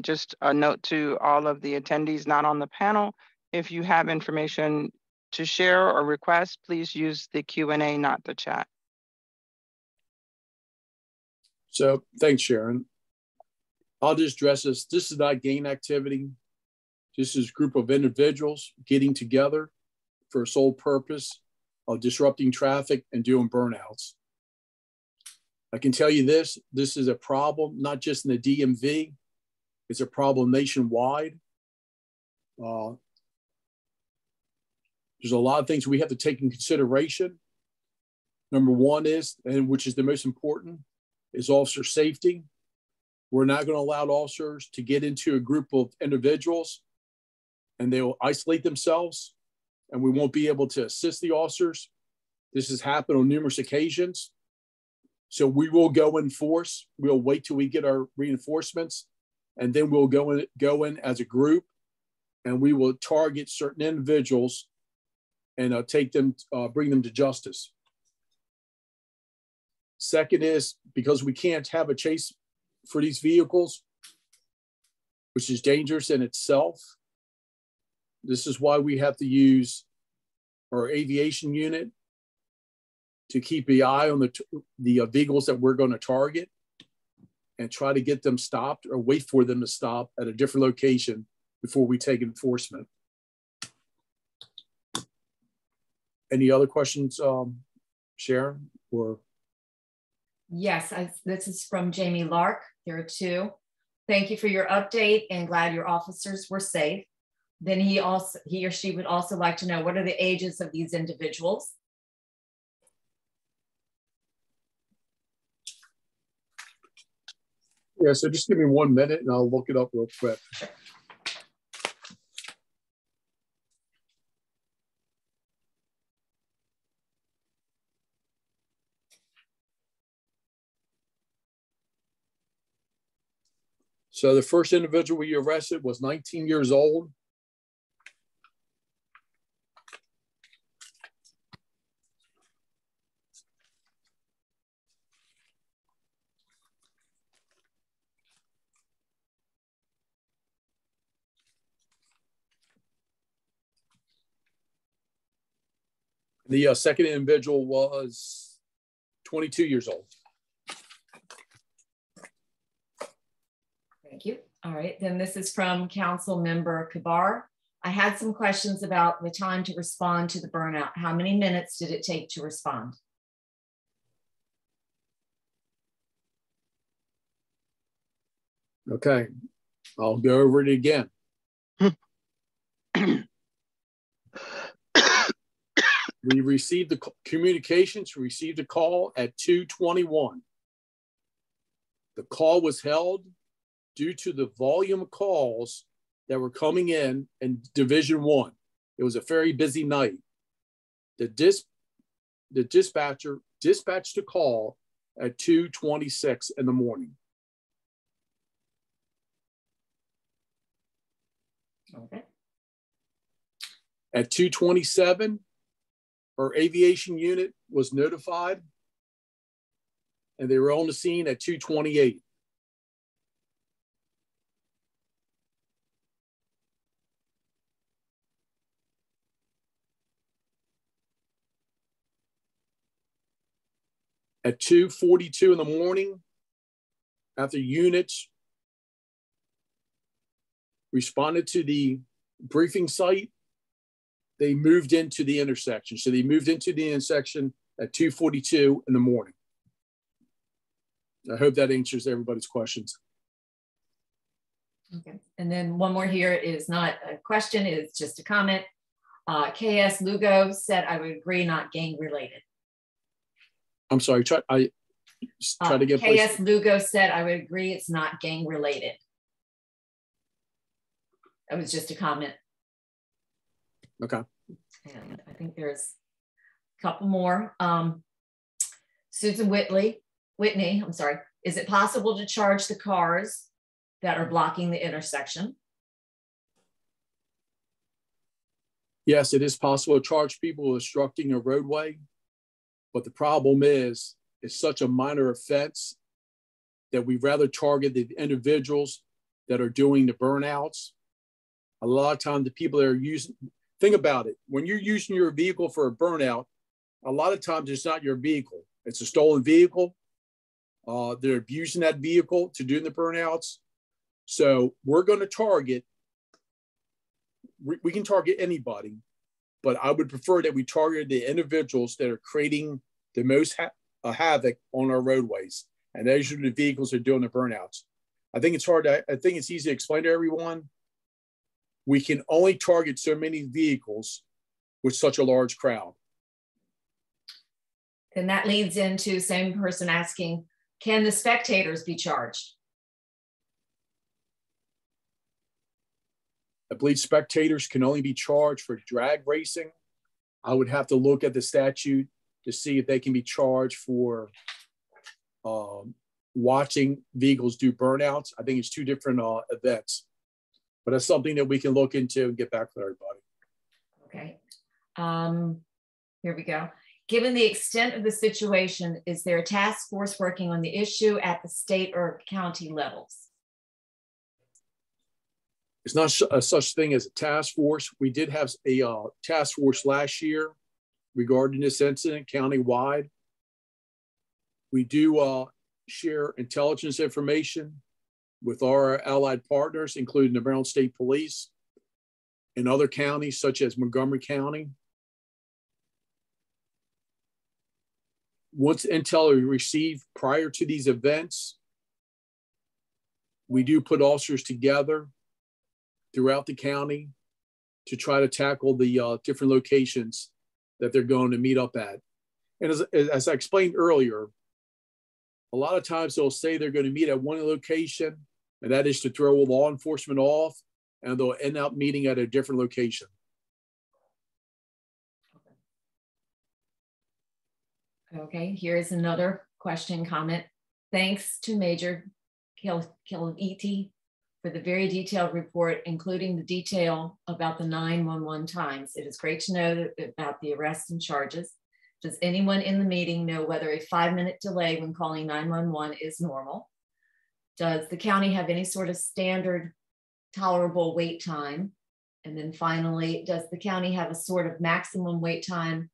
just a note to all of the attendees not on the panel, if you have information to share or request, please use the Q&A, not the chat. So thanks, Sharon. I'll just address this. This is not gang activity. This is a group of individuals getting together for a sole purpose of disrupting traffic and doing burnouts. I can tell you this is a problem, not just in the DMV, it's a problem nationwide. There's a lot of things we have to take in consideration. Number one is, and which is the most important, is officer safety. We're not going to allow officers to get into a group of individuals and they will isolate themselves and we won't be able to assist the officers. This has happened on numerous occasions. So we will go in force. We'll wait till we get our reinforcements, and then we'll go in as a group, and we will target certain individuals and take them, bring them to justice. Second is, because we can't have a chase for these vehicles, which is dangerous in itself, this is why we have to use our aviation unit to keep the eye on the vehicles that we're going to target and try to get them stopped or wait for them to stop at a different location before we take enforcement. Any other questions, Sharon? Or yes, this is from Jamie Lark. There are two. Thank you for your update and glad your officers were safe. Then he or she would also like to know, what are the ages of these individuals? yeah, so just give me 1 minute and I'll look it up real quick. So the first individual we arrested was 19 years old. The second individual was 22 years old. Thank you. All right, then this is from Council Member Kabar. I had some questions about the time to respond to the burnout. How many minutes did it take to respond? Okay, I'll go over it again. We received the communications, received a call at 2:21. The call was held due to the volume of calls that were coming in Division 1. It was a very busy night. The dispatcher dispatched a call at 2:26 in the morning. Okay. At 2:27, our aviation unit was notified and they were on the scene at 2:28. At 2:42 in the morning, after units responded to the briefing site, they moved into the intersection. So they moved into the intersection at 2:42 in the morning. I hope that answers everybody's questions. Okay, and then one more here is not a question, it's just a comment. KS Lugo said, I would agree, not gang related. I'm sorry, try to get KS Lugo said, I would agree, it's not gang related. That was just a comment. Okay. And I think there's a couple more. Susan Whitney, I'm sorry. Is it possible to charge the cars that are blocking the intersection? Yes, it is possible to charge people obstructing a roadway, but the problem is it's such a minor offense that we'd rather target the individuals that are doing the burnouts. A lot of times the people that are using, think about it, when you're using your vehicle for a burnout, a lot of times it's not your vehicle, it's a stolen vehicle. They're abusing that vehicle to do the burnouts. So we're going to target, we can target anybody, but I would prefer that we target the individuals that are creating the most havoc on our roadways. And those are the vehicles that are doing the burnouts. I think it's hard, I think it's easy to explain to everyone. We can only target so many vehicles with such a large crowd. And that leads into same person asking, can the spectators be charged? I believe spectators can only be charged for drag racing. I would have to look at the statute to see if they can be charged for watching vehicles do burnouts. I think it's two different events, but that's something that we can look into and get back to everybody. Okay. Here we go. Given the extent of the situation, is there a task force working on the issue at the state or county levels? It's not a such thing as a task force. We did have a task force last year regarding this incident countywide. We do share intelligence information with our allied partners, including the Maryland State Police and other counties such as Montgomery County. Once intel is received prior to these events, we do put officers together throughout the county to try to tackle the different locations that they're going to meet up at. And as I explained earlier, a lot of times they'll say they're going to meet at one location, and that is to throw law enforcement off, and they'll end up meeting at a different location. Okay, here's another question, comment. Thanks to Major Kiliti for the very detailed report, including the detail about the 911 times. It is great to know about the arrests and charges. Does anyone in the meeting know whether a 5-minute delay when calling 911 is normal? Does the county have any sort of standard tolerable wait time? And then finally, does the county have a sort of maximum wait time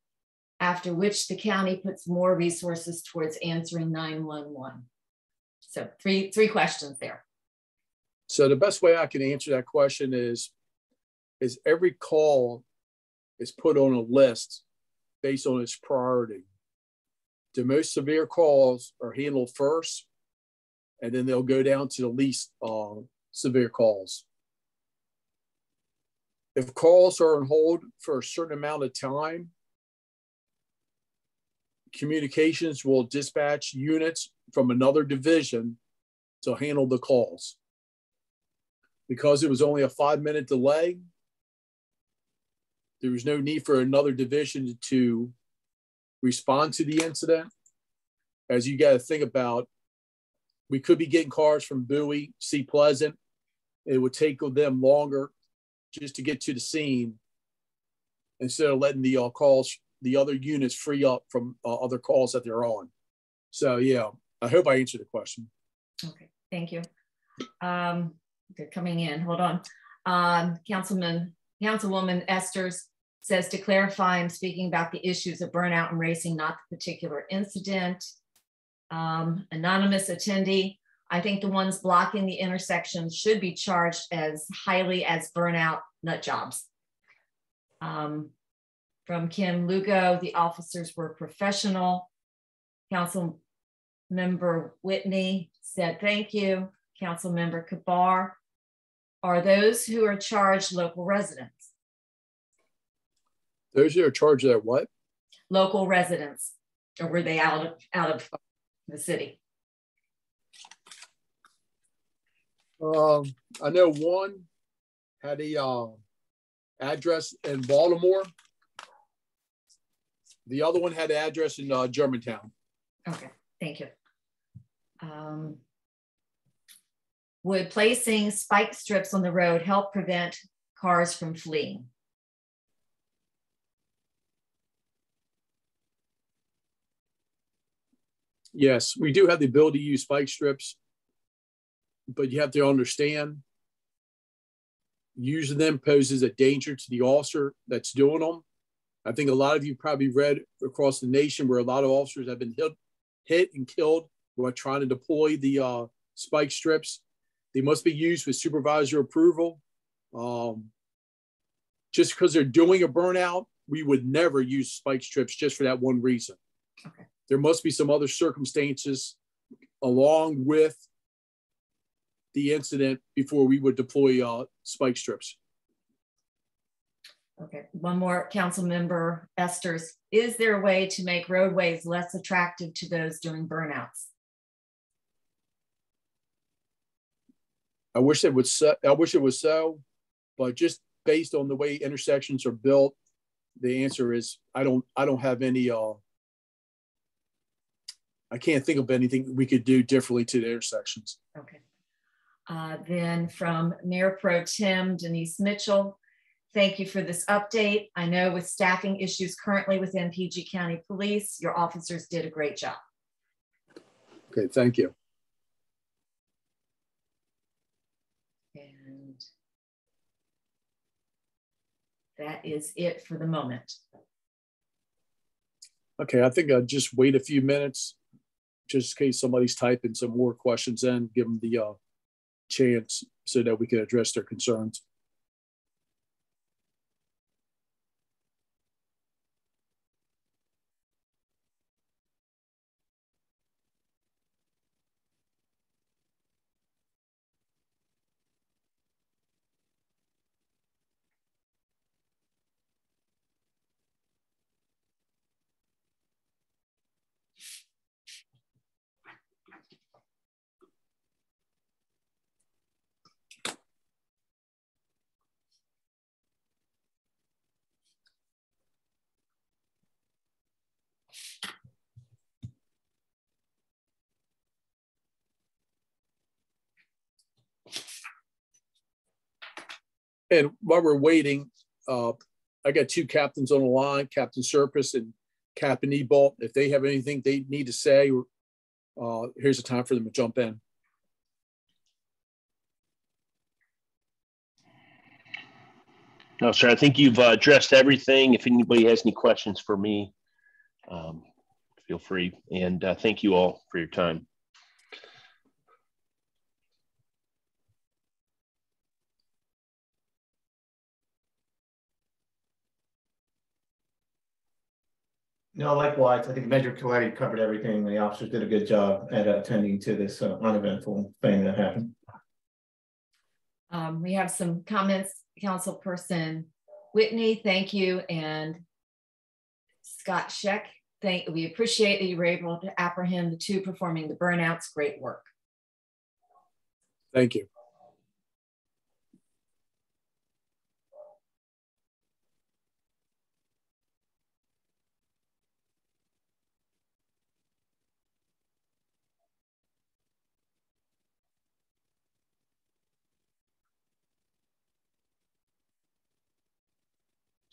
after which the county puts more resources towards answering 911? So three questions there. So the best way I can answer that question is every call is put on a list based on its priority. The most severe calls are handled first, and then they'll go down to the least severe calls. If calls are on hold for a certain amount of time, communications will dispatch units from another division to handle the calls. Because it was only a 5-minute delay, there was no need for another division to respond to the incident. As you got to think about, we could be getting cars from Bowie, Sea Pleasant. It would take them longer just to get to the scene instead of letting the calls, the other units free up from other calls that they're on. So yeah, I hope I answered the question. Okay, thank you. They're coming in, hold on. Councilwoman Esters says, to clarify, I'm speaking about the issues of burnout and racing, not the particular incident. Anonymous attendee, I think the ones blocking the intersections should be charged as highly as burnout nut jobs. From Kim Lugo, the officers were professional. Council Member Whitney said, thank you. Council Member Kabar, are those who are charged local residents? Those who are charged at what? Local residents, or were they out of the city? I know one had a address in Baltimore. The other one had an address in Germantown. Okay, thank you. Would placing spike strips on the road help prevent cars from fleeing? Yes, we do have the ability to use spike strips, but you have to understand using them poses a danger to the officer that's doing them. I think a lot of you probably read across the nation where a lot of officers have been hit and killed while trying to deploy the spike strips. They must be used with supervisor approval. Just because they're doing a burnout, we would never use spike strips just for that one reason. Okay. There must be some other circumstances along with the incident before we would deploy spike strips. Okay, one more, Council Member Esters. Is there a way to make roadways less attractive to those doing burnouts? I wish it was so, but just based on the way intersections are built, the answer is I don't have any I can't think of anything we could do differently to the intersections. Okay. Then from Mayor Pro Tem Denise Mitchell, thank you for this update. I know with staffing issues currently within PG County Police, your officers did a great job. Okay, thank you. And that is it for the moment. Okay, I think I'll just wait a few minutes, just in case somebody's typing some more questions in, give them the chance so that we can address their concerns. And while we're waiting, I got two captains on the line, Captain Serpis and Captain Ebolt. If they have anything they need to say, here's the time for them to jump in. No, sir, I think you've addressed everything. If anybody has any questions for me, feel free. And thank you all for your time. No, likewise. I think Major Coletti covered everything. The officers did a good job at attending to this uneventful thing that happened. We have some comments. Councilperson Whitney, thank you. And Scott Scheck, we appreciate that you were able to apprehend the two performing the burnouts. Great work. Thank you.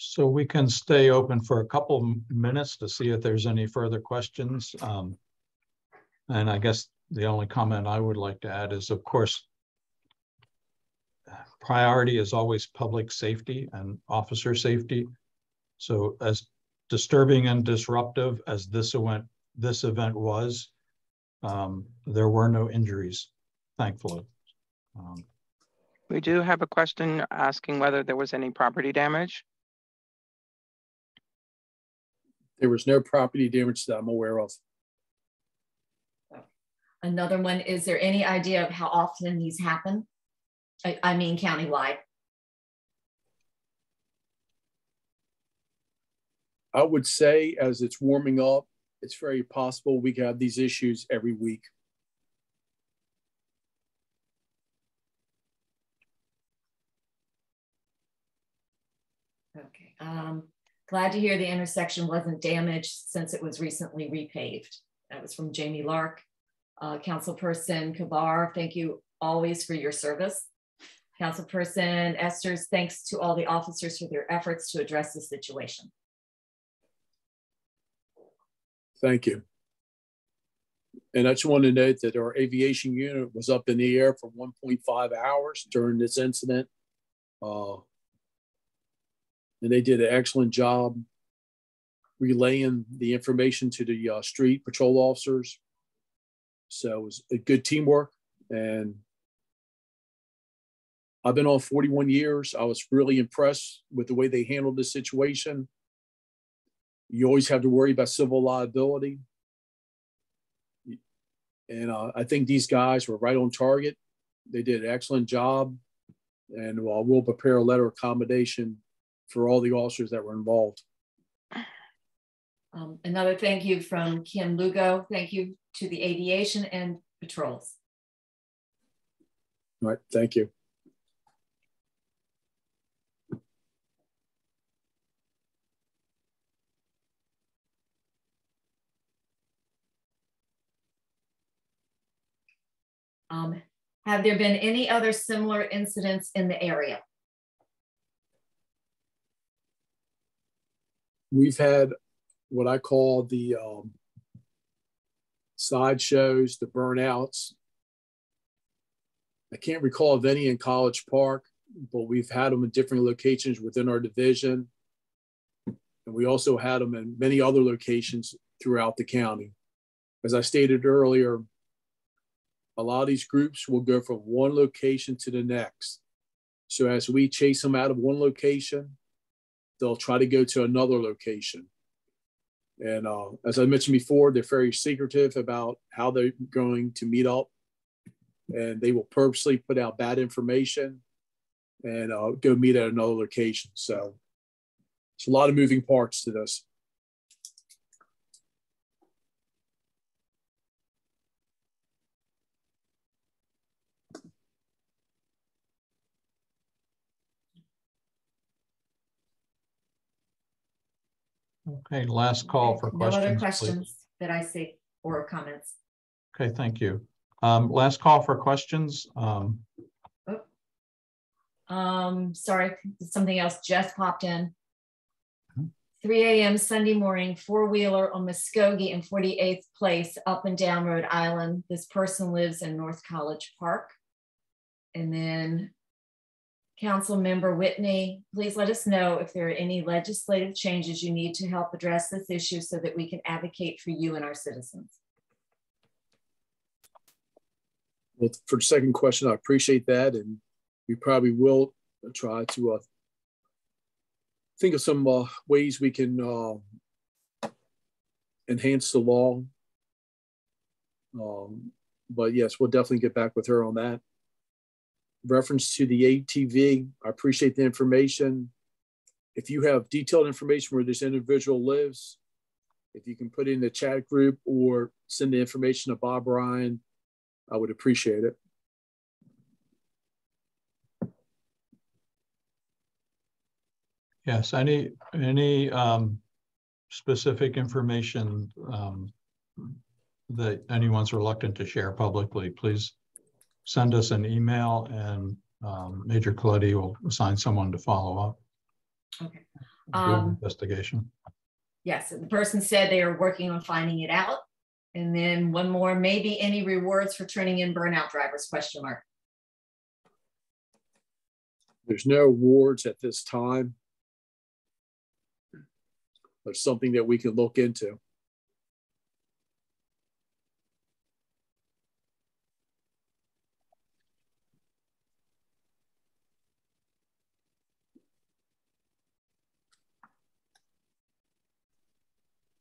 So we can stay open for a couple minutes to see if there's any further questions. And I guess the only comment I would like to add is, of course, priority is always public safety and officer safety. So as disturbing and disruptive as this event was, there were no injuries, thankfully. We do have a question asking whether there was any property damage. There was no property damage that I'm aware of. Another one, is there any idea of how often these happen? I mean, countywide. I would say as it's warming up, it's very possible we could have these issues every week. Okay. Glad to hear the intersection wasn't damaged since it was recently repaved. That was from Jamie Lark. Councilperson Kavar, thank you always for your service. Councilperson Esters, thanks to all the officers for their efforts to address the situation. Thank you. And I just want to note that our aviation unit was up in the air for 1.5 hours during this incident. And they did an excellent job relaying the information to the street patrol officers. So it was a good teamwork. And I've been on 41 years. I was really impressed with the way they handled the situation. You always have to worry about civil liability. And I think these guys were right on target. They did an excellent job. And we'll prepare a letter of commendation for all the officers that were involved. Another thank you from Kim Lugo. Thank you to the aviation and patrols. All right, thank you. Have there been any other similar incidents in the area? We've had what I call the sideshows, the burnouts. I can't recall of any in College Park, but we've had them in different locations within our division. And we also had them in many other locations throughout the county. As I stated earlier, a lot of these groups will go from one location to the next. So as we chase them out of one location, they'll try to go to another location. And as I mentioned before, they're very secretive about how they're going to meet up. And they will purposely put out bad information and go meet at another location. So it's a lot of moving parts to this. Okay, last call for questions. No other please. questions that I see or comments. Okay, thank you. Last call for questions. Sorry, something else just popped in. 3 a.m. Sunday morning, four-wheeler on Muskogee and 48th Place, up and down Rhode Island. This person lives in North College Park. And then Council Member Whitney, please let us know if there are any legislative changes you need to help address this issue so that we can advocate for you and our citizens. Well, for the second question, I appreciate that. And we probably will try to think of some ways we can enhance the law. But yes, we'll definitely get back with her on that. Reference to the ATV, I appreciate the information. If you have detailed information where this individual lives, if you can put it in the chat group or send the information to Bob Ryan, I would appreciate it. Yes, any specific information that anyone's reluctant to share publicly, please send us an email and Major Coletti will assign someone to follow up. Okay. Do an investigation. Yes, the person said they are working on finding it out. And then one more, maybe any rewards for turning in burnout drivers, question mark. There's no awards at this time. There's something that we can look into.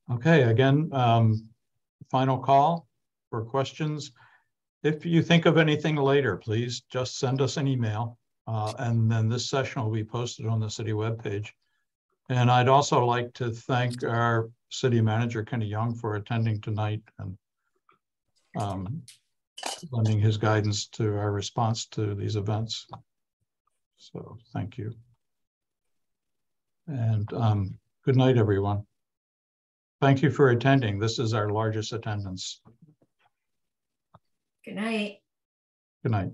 Okay, again, final call for questions. If you think of anything later, please just send us an email and then this session will be posted on the city webpage. And I'd also like to thank our city manager, Kenny Young, for attending tonight and lending his guidance to our response to these events. So thank you. And good night, everyone. Thank you for attending. This is our largest attendance. Good night. Good night.